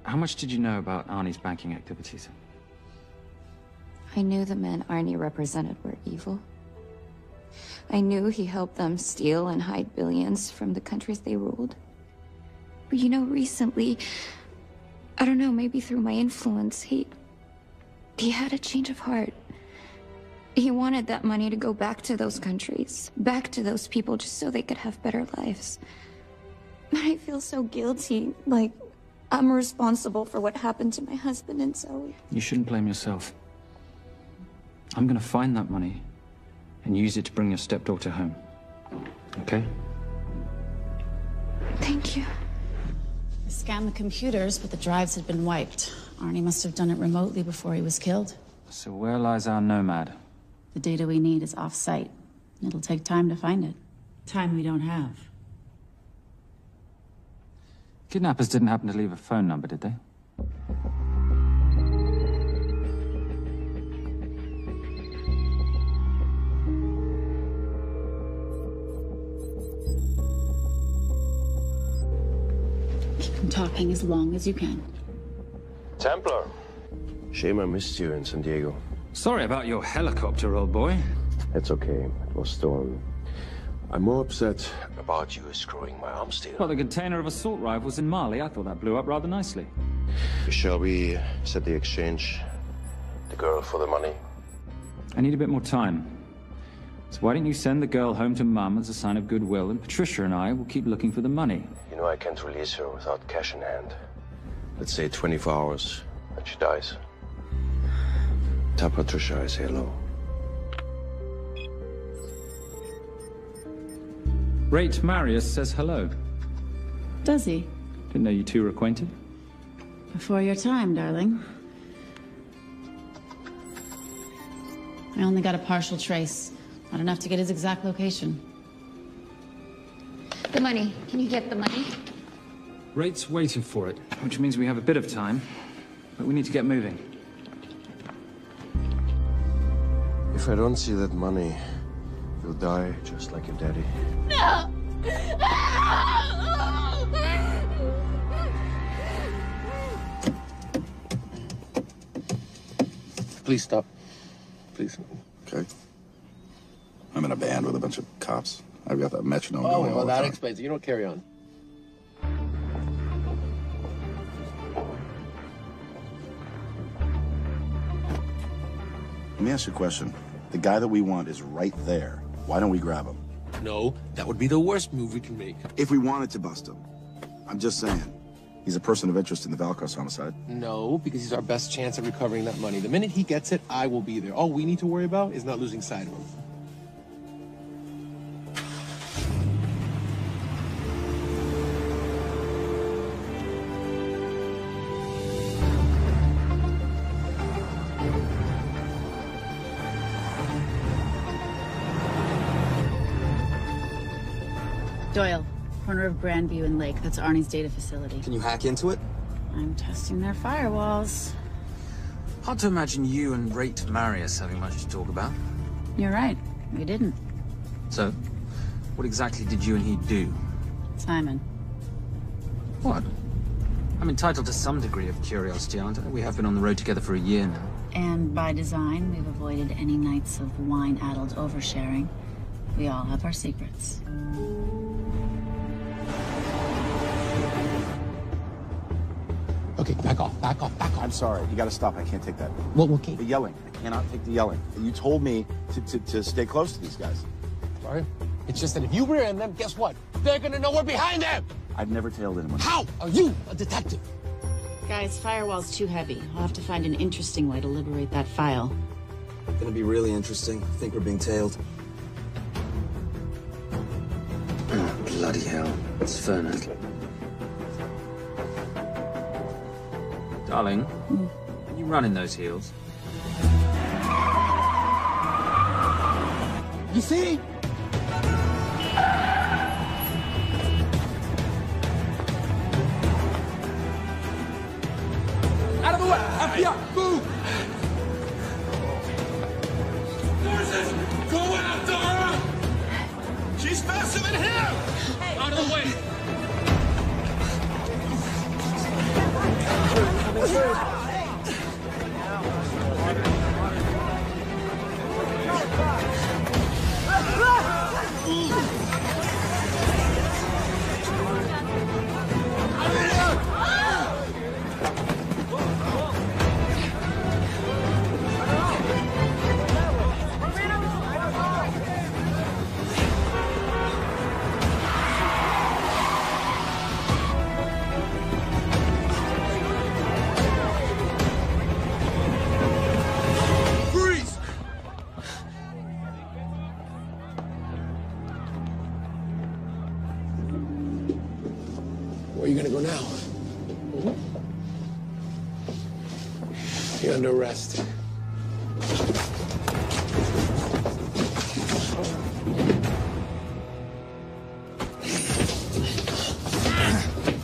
how much did you know about Arnie's banking activities? I knew the men Arnie represented were evil. I knew he helped them steal and hide billions from the countries they ruled. But you know, recently, I don't know, maybe through my influence, he had a change of heart. He wanted that money to go back to those countries, back to those people, just so they could have better lives. But I feel so guilty, like I'm responsible for what happened to my husband and Zoe. You shouldn't blame yourself. I'm gonna find that money and use it to bring your stepdaughter home. Okay? Thank you. I scanned the computers, but the drives had been wiped. Arnie must have done it remotely before he was killed. So where lies our nomad? The data we need is off-site. It'll take time to find it. Time we don't have. Kidnappers didn't happen to leave a phone number, did they? Keep them talking as long as you can. Templar. Shame I missed you in San Diego. Sorry about your helicopter, old boy. It's okay. It was stolen. I'm more upset about you screwing my arms deal. Well, the container of assault rifles in Mali, I thought that blew up rather nicely. Shall we set the exchange? The girl for the money? I need a bit more time. So why don't you send the girl home to Mum as a sign of goodwill, and Patricia and I will keep looking for the money. You know I can't release her without cash in hand. Let's say 24 hours, and she dies. Tell Patricia I say hello. Rate Marius says hello. Does he? Didn't know you two were acquainted. Before your time, darling. I only got a partial trace. Not enough to get his exact location. The money. Can you get the money? Rate's waiting for it, which means we have a bit of time, but we need to get moving. If I don't see that money, you'll die just like your daddy. No! Please stop. Please. Okay. I'm in a band with a bunch of cops. I've got that metronome Oh, going all well, the that time. explains it. You don't carry on. Let me ask you a question. The guy that we want is right there. Why don't we grab him? No, that would be the worst move we can make. If we wanted to bust him. I'm just saying. He's a person of interest in the Veilcross homicide. No, because he's our best chance at recovering that money. The minute he gets it, I will be there. All we need to worry about is not losing sight of him. Doyle, corner of Grandview and Lake. That's Arnie's data facility. Can you hack into it? I'm testing their firewalls. Hard to imagine you and Rate Marius having much to talk about. You're right. We didn't. So, what exactly did you and he do? Simon. What? I'm entitled to some degree of curiosity, aren't I? We have been on the road together for a year now. And by design, we've avoided any nights of wine-addled oversharing. We all have our secrets. Okay, back off, back off, back off. I'm sorry. You gotta stop. I can't take that. Well, okay. The yelling. I cannot take the yelling. You told me to stay close to these guys. Sorry? It's just that if you rear end them, guess what? They're gonna know we're behind them! I've never tailed anyone. How are you a detective? Guys, firewall's too heavy. I'll have to find an interesting way to liberate that file. Gonna be really interesting. I think we're being tailed. Blood. Bloody hell. It's Fernet. Darling, you run in those heels. You see? Out of the way! FBI, move! Forces, go after her! She's faster than him! Hey. Out of the way! Where are you gonna go now? You're under arrest.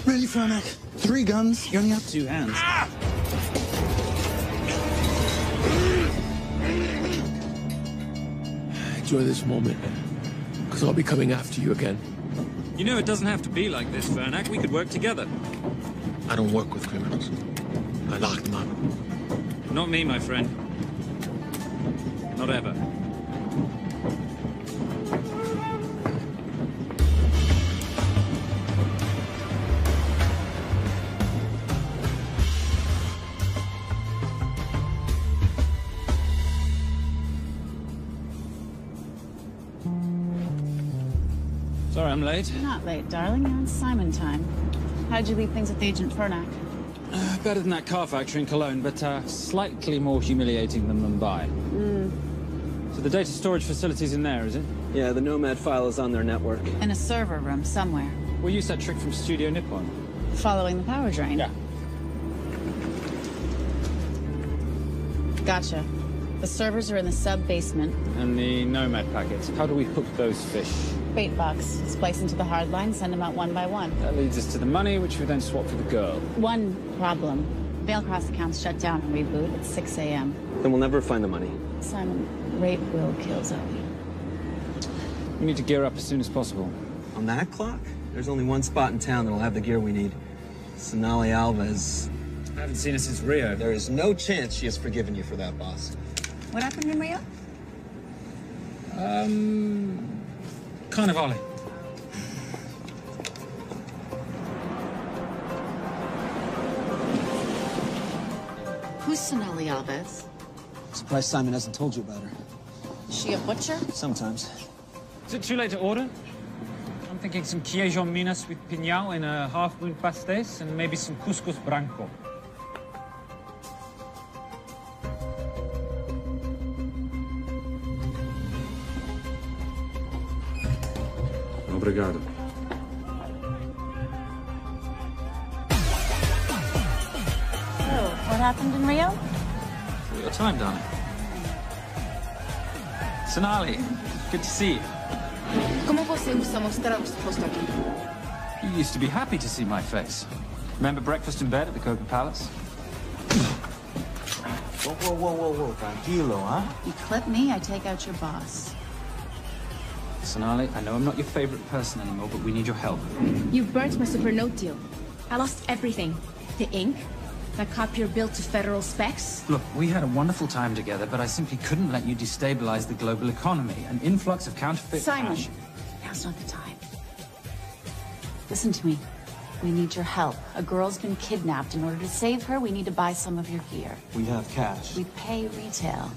Ready, Fernet? 3 guns, you only have 2 hands. Enjoy this moment, because I'll be coming after you again. You know it doesn't have to be like this, Fernak. We could work together. I don't work with criminals. I lock them up. Not me, my friend. Not ever. Sorry I'm late. You're not late, darling. You're on Simon time. How'd you leave things with Agent Fernak? Better than that car factory in Cologne, but slightly more humiliating than Mumbai. So the data storage facility's in there, is it? Yeah, the Nomad file is on their network. In a server room somewhere. We'll use that trick from Studio Nippon. Following the power drain? Yeah. Gotcha. The servers are in the sub-basement. And the Nomad packets. How do we hook those fish? Bait box. Splice into the hard line, send them out one by one. That leads us to the money, which we then swap for the girl. One problem. Veilcross accounts shut down and reboot at 6 a.m. Then we'll never find the money. Simon, rape will kill Zoe. We need to gear up as soon as possible. On that clock? There's only one spot in town that'll have the gear we need. Sonali Alves. I haven't seen her since Rio. There is no chance she has forgiven you for that, boss. What happened in Rio? Carnivale. Who's Sonali Alves? Surprised Simon hasn't told you about her. Is she a butcher? Sometimes. Is it too late to order? I'm thinking some queijo minas with piñao in a half-moon pastéis and maybe some couscous branco. Obrigado. So, what happened in Rio? For your time, darling. Sonali, good to see you. ¿Cómo você usa mostrar o rosto aqui? You used to be happy to see my face. Remember breakfast in bed at the Coca Palace? Whoa, tranquilo, huh? You clip me, I take out your boss. Sonali, I know I'm not your favorite person anymore, but we need your help. You burnt my super note deal. I lost everything. The ink, that copier built to federal specs. Look, we had a wonderful time together, but I simply couldn't let you destabilize the global economy. An influx of counterfeit Simon, cash. now's not the time. Listen to me. We need your help. A girl's been kidnapped. In order to save her, we need to buy some of your gear. We have cash. We pay retail.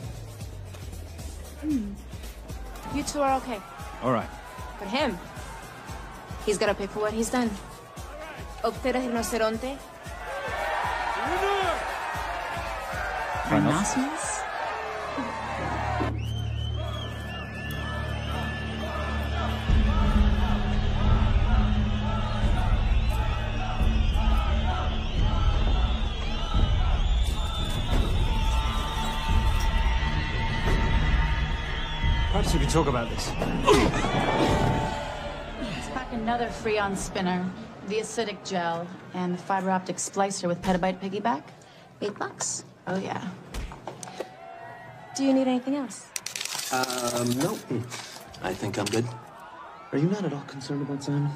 You two are okay. All right. But him, he's gotta pay for what he's done. Obtera rinoceronte. Rhinoceros? Perhaps we could talk about this. Let's pack another Freon spinner, the acidic gel, and the fiber optic splicer with petabyte piggyback. $8. Oh, yeah. Do you need anything else? No. I think I'm good. Are you not at all concerned about Simon?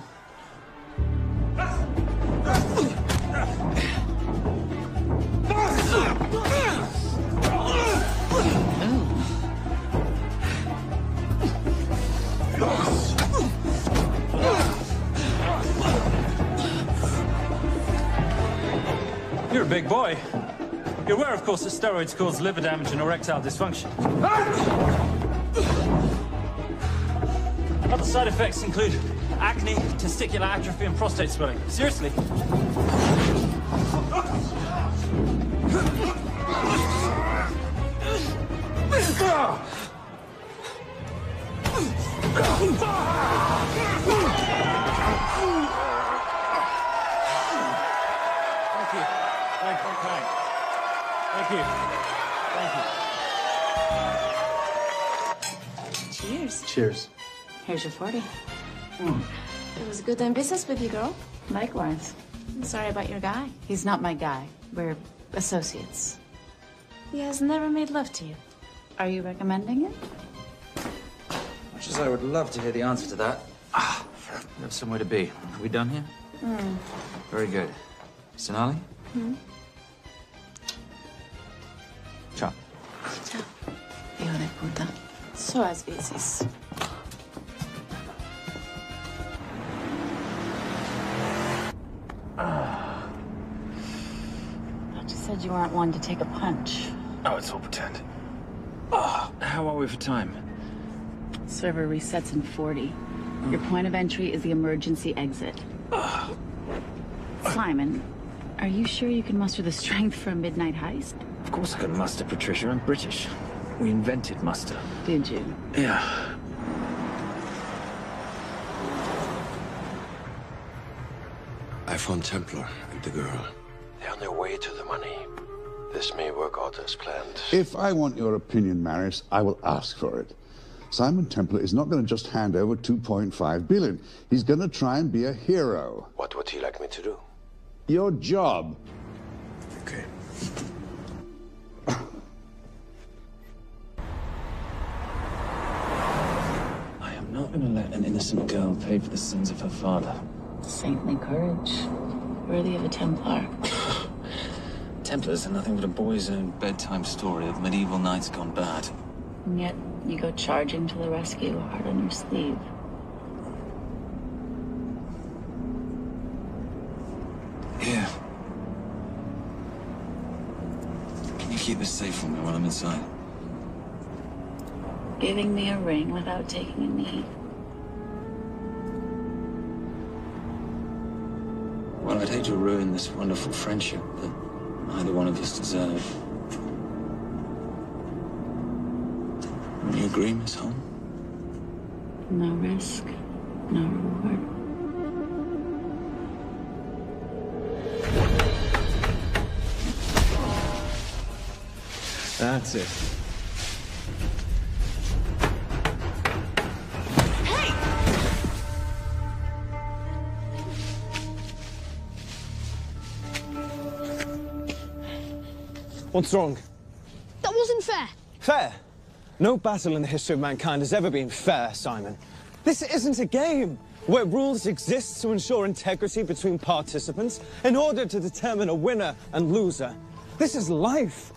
You're a big boy. You're aware, of course, that steroids cause liver damage and erectile dysfunction. Other side effects include acne, testicular atrophy, and prostate swelling. Seriously. Thank you. Cheers. Cheers. Here's your 40. It was good doing business with you, girl. Likewise. I'm sorry about your guy. He's not my guy. We're associates. He has never made love to you. Are you recommending it? Much as I would love to hear the answer to that. We have somewhere to be. Are we done here? Very good. Sonali? Ciao. Ciao. Hijo de puta. Suas veces. Thought you said you weren't one to take a punch. Oh, it's all pretend. How are we for time? Server resets in 40. Your point of entry is the emergency exit. Simon, are you sure you can muster the strength for a midnight heist? Of course I can muster, Patricia. I'm British. We invented muster. Did you? Yeah. I found Templar and the girl. They're on their way to the money. This may work out as planned. If I want your opinion, Maris, I will ask for it. Simon Templar is not going to just hand over 2.5 billion. He's going to try and be a hero. What would he like me to do? Your job. Okay. I am not going to let an innocent girl pay for the sins of her father. Saintly courage. Worthy of a Templar. Templars are nothing but a boy's own bedtime story of medieval knights gone bad. And yet, you go charging to the rescue, heart on your sleeve. Here. Can you keep this safe for me while I'm inside? Giving me a ring without taking a knee. Well, I'd hate to ruin this wonderful friendship that neither one of us deserve. You agree, Miss Holmes? No risk, no reward. That's it. Hey! What's wrong? That wasn't fair. Fair? No battle in the history of mankind has ever been fair, Simon. This isn't a game where rules exist to ensure integrity between participants in order to determine a winner and loser. This is life.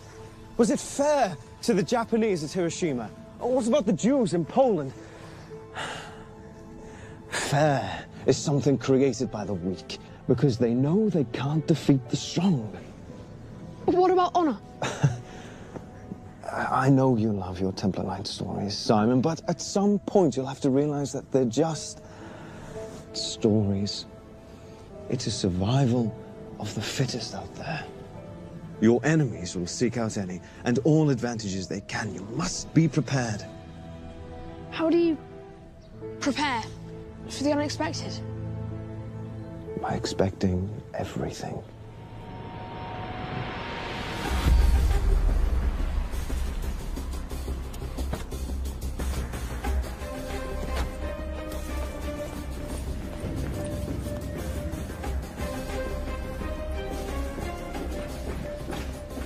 Was it fair to the Japanese at Hiroshima? Or what about the Jews in Poland? Fair is something created by the weak because they know they can't defeat the strong. What about honor? I know you love your Templar Knight stories, Simon, but at some point you'll have to realize that they're just stories. It's a survival of the fittest out there. Your enemies will seek out any and all advantages they can. You must be prepared. How do you prepare for the unexpected? By expecting everything.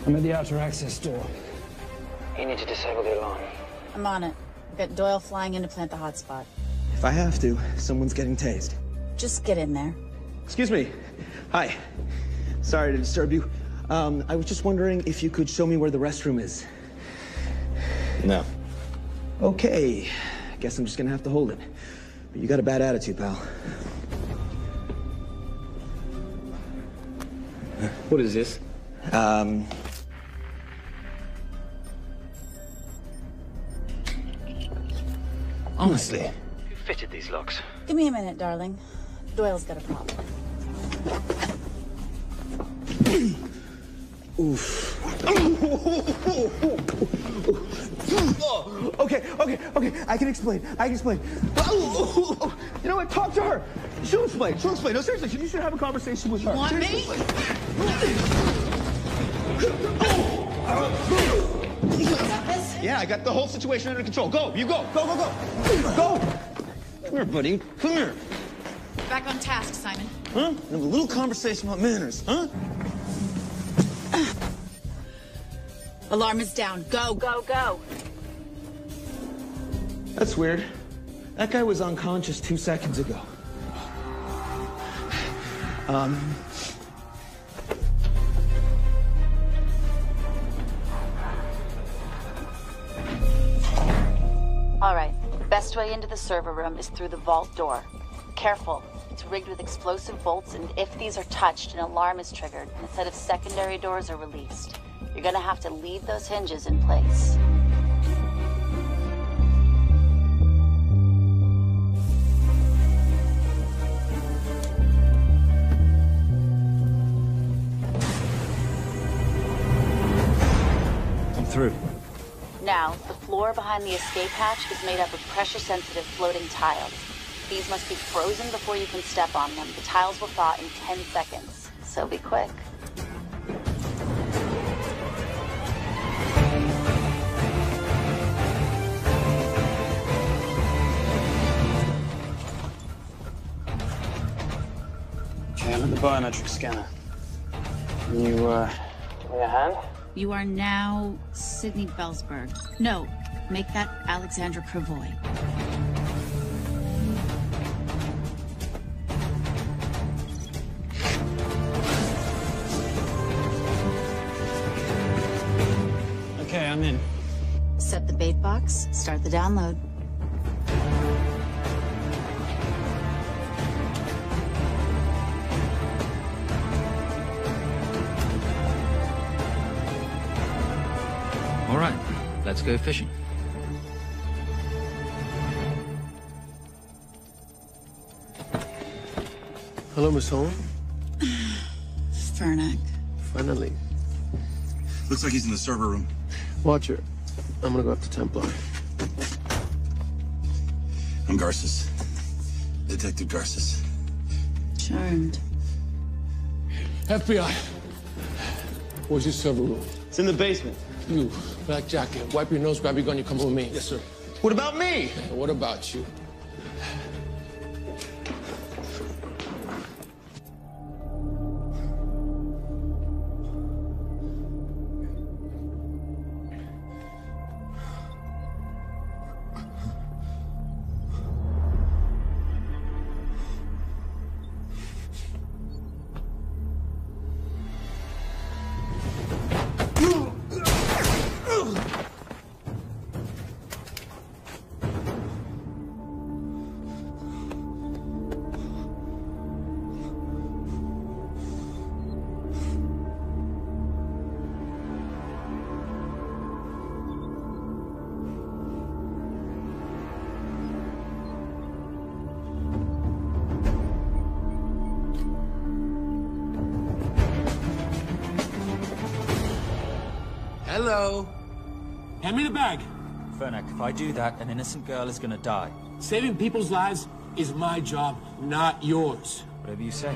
I'm at the outer access door. You need to disable the alarm. I'm on it. We've got Doyle flying in to plant the hotspot. If I have to, someone's getting tased. Just get in there. Excuse me. Hi. Sorry to disturb you. I was just wondering if you could show me where the restroom is. No. Okay. Guess I'm just gonna have to hold it. But you got a bad attitude, pal. What is this? Honestly. Who fitted these locks? Give me a minute, darling. Doyle's got a problem. Oof. Okay. I can explain. You know what? Talk to her. She'll explain. No, seriously, you should have a conversation with her. You want me? Yeah, I got the whole situation under control. Go, you go. Go. Come here, buddy. Come here. Back on task, Simon. Huh? Have a little conversation about manners, huh? Alarm is down. Go. That's weird. That guy was unconscious 2 seconds ago. All right. The best way into the server room is through the vault door. Careful. It's rigged with explosive bolts, and if these are touched, an alarm is triggered, and a set of secondary doors are released. You're gonna have to leave those hinges in place. I'm through. Now, the floor behind the escape hatch is made up of pressure-sensitive floating tiles. These must be frozen before you can step on them. The tiles will thaw in 10 seconds, so be quick. Okay, I'm at the biometric scanner. Can you, give me a hand? You are now Sydney Bellsberg. No, make that Alexandra Cravoy. Okay, I'm in. Set the bait box, start the download. All right, let's go fishing. Hello, Miss Holmes. Fernac. Finally. Looks like he's in the server room. Watcher, I'm gonna go after Templar. I'm Garces. Detective Garces. Charmed. FBI. Where's your server room? It's in the basement. You, black jacket, wipe your nose, grab your gun, you come with me. Yes, sir. What about me? What about you? Hello. Hand me the bag. Fernac, if I do that, an innocent girl is gonna die. Saving people's lives is my job, not yours. Whatever you say.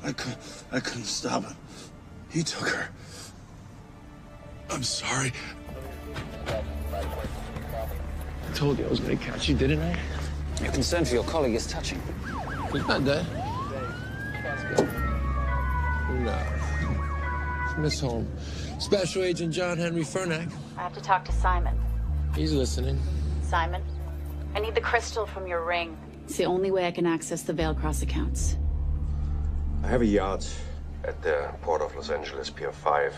I couldn't stop him. He took her. I'm sorry. I told you I was gonna catch you, didn't I? Your concern for your colleague is touching. He's not dead. No. Miss Holmes. Special Agent John Henry Fernack. I have to talk to Simon. He's listening. Simon, I need the crystal from your ring. It's the only way I can access the Veilcross accounts. I have a yacht at the port of Los Angeles, Pier 5.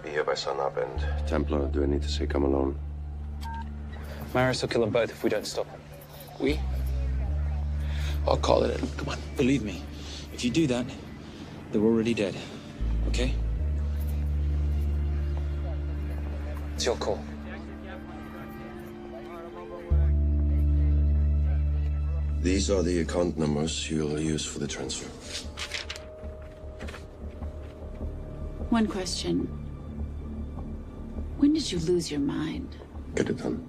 Be here by sunup, and Templar, do I need to say come alone? Maris will kill them both if we don't stop him. We? I'll call it in. Come on. Believe me, if you do that, they're already dead. Okay? It's your call. These are the account numbers you'll use for the transfer. One question. When did you lose your mind? Get it done.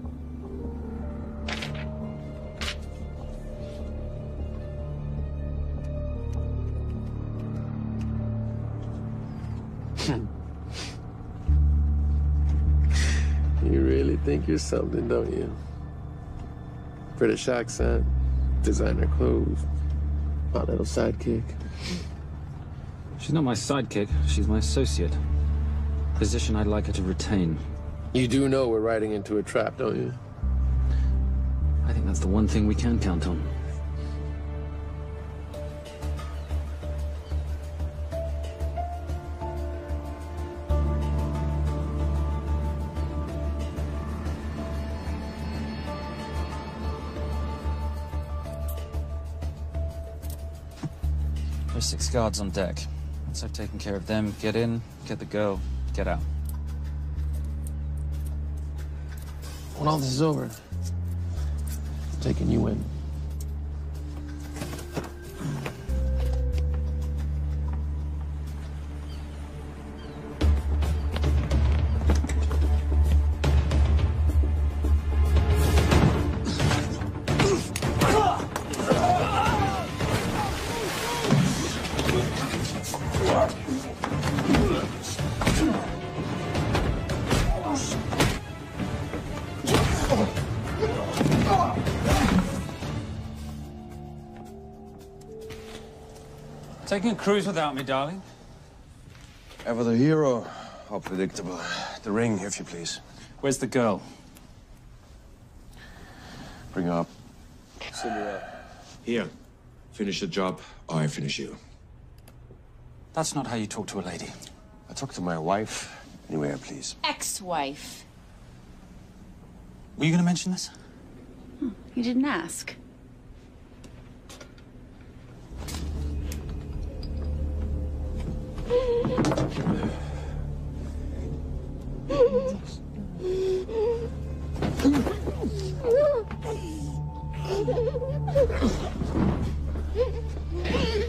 You really think you're something, don't you? British accent, designer clothes, my little sidekick. She's not my sidekick. She's my associate. Position I'd like her to retain. You do know we're riding into a trap, don't you? I think that's the one thing we can count on. There's 6 guards on deck. Once I've taken care of them, get in, get the girl, get out. When all this is over, I'm taking you in. Taking a cruise without me, darling? Ever the hero? How predictable. The ring, if you please. Where's the girl? Bring her up. Send her up. Here. Finish the job, or I finish you. That's not how you talk to a lady. I talk to my wife anywhere, please. Ex-wife. Were you going to mention this? You didn't ask.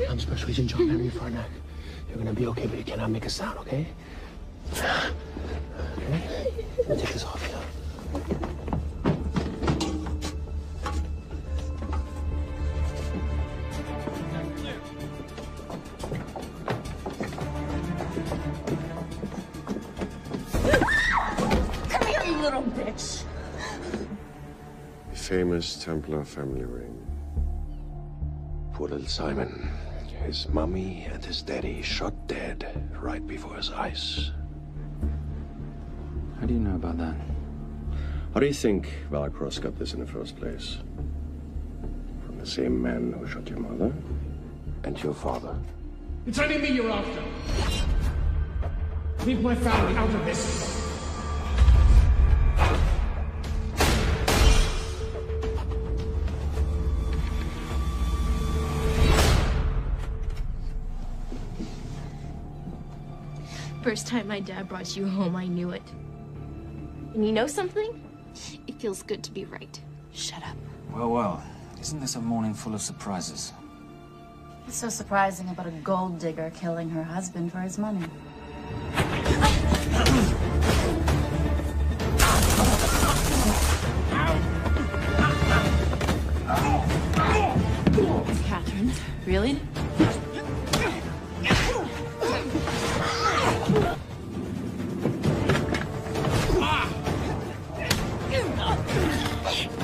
I'm Special Agent John Henry Fernack. You're gonna be okay, but you cannot make a sound, okay? Okay? Let me take this off, yeah? Come here, you little bitch. The famous Templar family ring. Poor little Simon. His mummy and his daddy shot dead right before his eyes. How do you know about that? How do you think Veilcross got this in the first place? From the same man who shot your mother and your father. It's only me you're after. Leave my family out of this. First time my dad brought you home, I knew it. And you know something? It feels good to be right. Shut up. Well, well. Isn't this a morning full of surprises? What's so surprising about a gold digger killing her husband for his money? Catherine, really?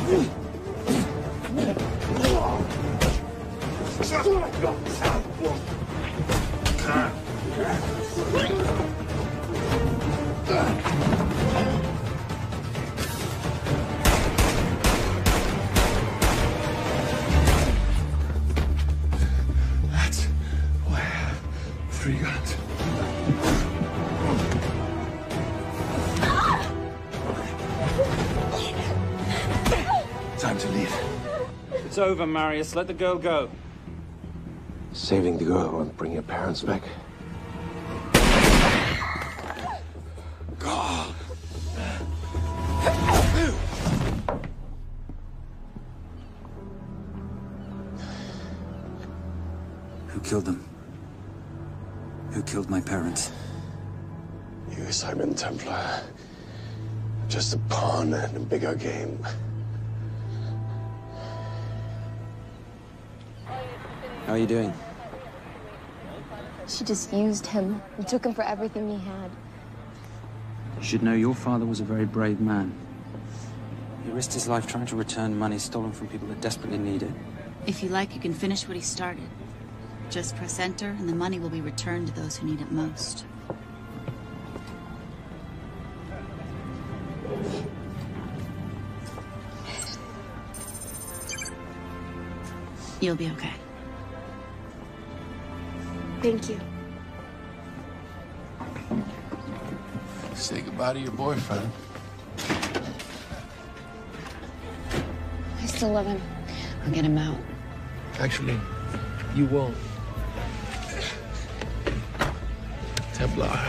That's why I have 3 guns. Time to leave. It's over, Marius. Let the girl go. Saving the girl won't bring your parents back. God. Who killed them? Who killed my parents? You, Simon Templar. Just a pawn in a bigger game. How are you doing? She just used him and took him for everything he had. You should know your father was a very brave man. He risked his life trying to return money stolen from people that desperately need it. If you like, you can finish what he started. Just press enter, and the money will be returned to those who need it most. You'll be okay. Thank you. Say goodbye to your boyfriend. I still love him. I'll get him out. Actually, you won't. Templar.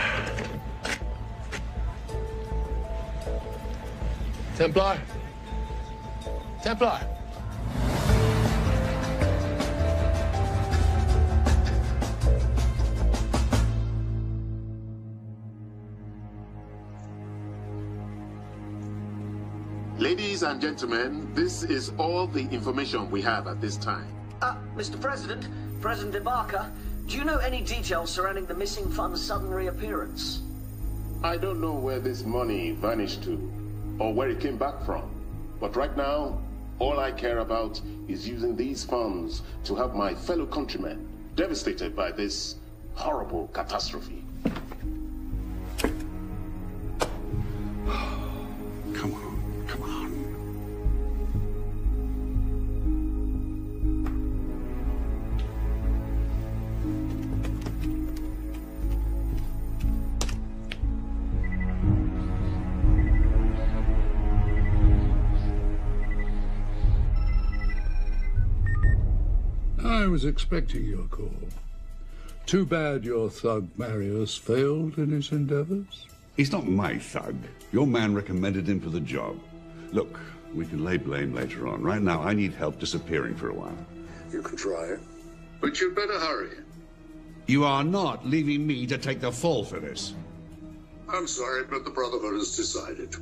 Templar. Templar. Ladies and gentlemen, this is all the information we have at this time. Mr. President, President Ibaka, do you know any details surrounding the missing fund's sudden reappearance? I don't know where this money vanished to, or where it came back from. But right now, all I care about is using these funds to help my fellow countrymen devastated by this horrible catastrophe. Come on, come on. I was expecting your call. Too bad your thug Marius failed in his endeavors. He's not my thug. Your man recommended him for the job. Look, we can lay blame later on. Right now, I need help disappearing for a while. You can try it, but you'd better hurry. You are not leaving me to take the fall for this. I'm sorry, but the Brotherhood has decided.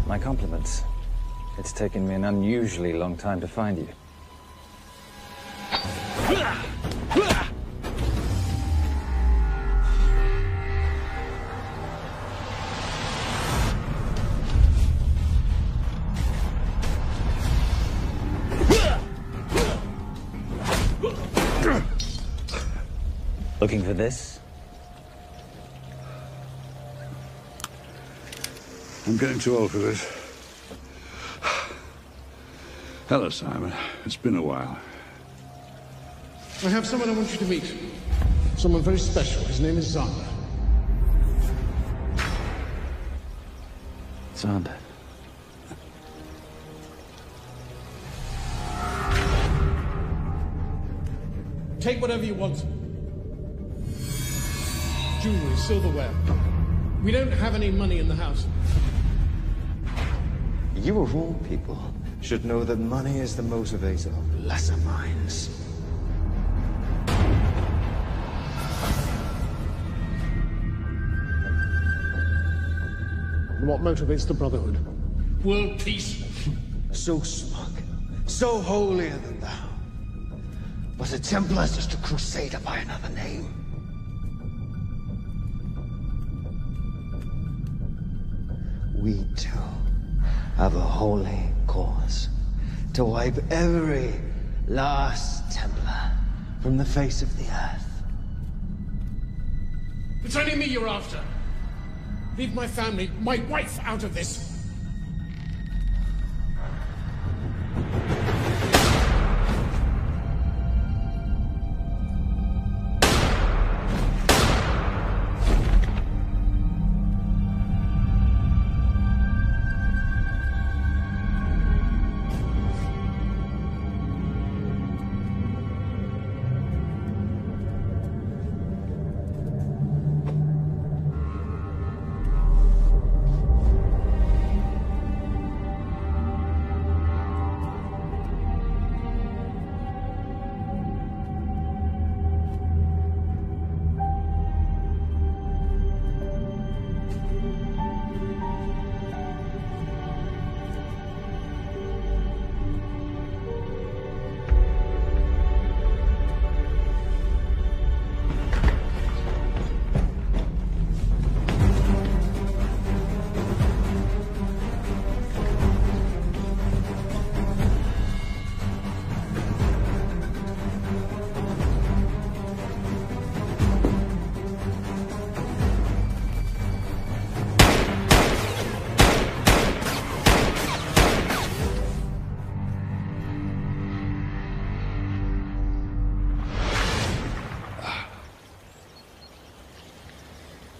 My compliments. It's taken me an unusually long time to find you. Looking for this? I'm getting too old for this. Hello, Simon. It's been a while. I have someone I want you to meet. Someone very special. His name is Zander. Zander. Take whatever you want. Jewelry, silverware. We don't have any money in the house. You of all people should know that money is the motivator of lesser minds. What motivates the Brotherhood? World peace. So smug, so holier than thou. But a Templar's just a crusader by another name. We too have a holy cause to wipe every last Templar from the face of the earth. It's only me you're after. Leave my family, my wife, out of this.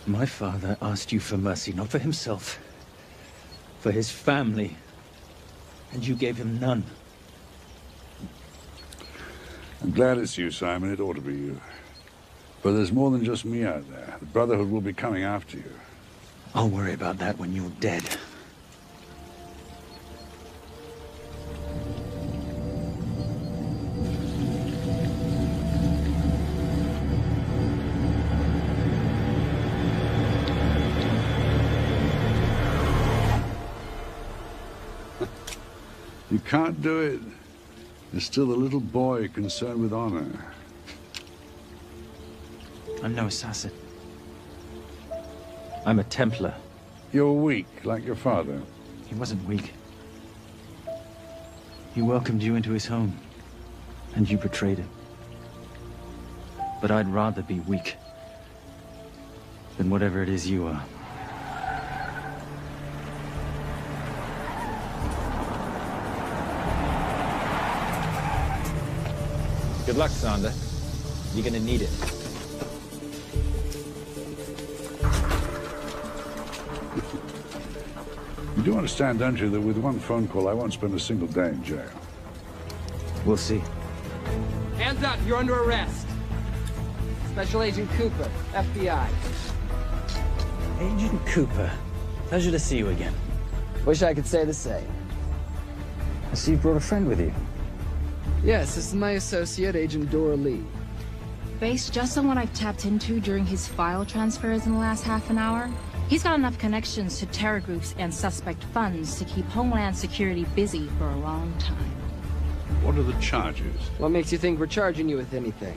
My father asked you for mercy, not for himself, for his family, and you gave him none. I'm glad it's you, Simon. It ought to be you. But there's more than just me out there. The Brotherhood will be coming after you. I'll worry about that when you're dead. You can't do it. You're still a little boy concerned with honor. I'm no assassin. I'm a Templar. You're weak, like your father. He wasn't weak. He welcomed you into his home, and you betrayed him. But I'd rather be weak than whatever it is you are. Good luck, Sander. You're gonna need it. You do understand, don't you, that with one phone call, I won't spend a single day in jail. We'll see. Hands up, you're under arrest. Special Agent Cooper, FBI. Agent Cooper, pleasure to see you again. Wish I could say the same. I see you brought a friend with you. Yes, this is my associate, Agent Dora Lee. Based just on what I've tapped into during his file transfers in the last half an hour, he's got enough connections to terror groups and suspect funds to keep Homeland Security busy for a long time. What are the charges? What makes you think we're charging you with anything?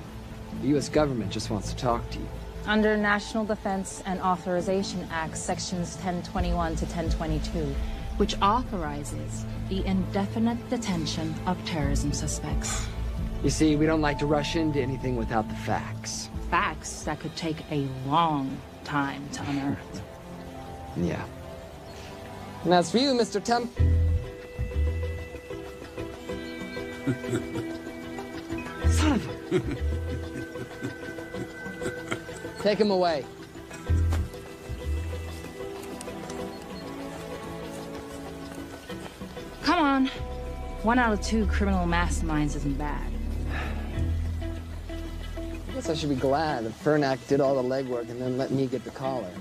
The U.S. government just wants to talk to you. Under National Defense and Authorization Act, Sections 1021 to 1022, which authorizes the indefinite detention of terrorism suspects. You see, we don't like to rush into anything without the facts. Facts that could take a long time to unearth. Yeah. And as for you, Mr. Temp... Son of a... Take him away. Come on. 1 out of 2 criminal masterminds isn't bad. guess I should be glad that Fernak did all the legwork and then let me get the collar.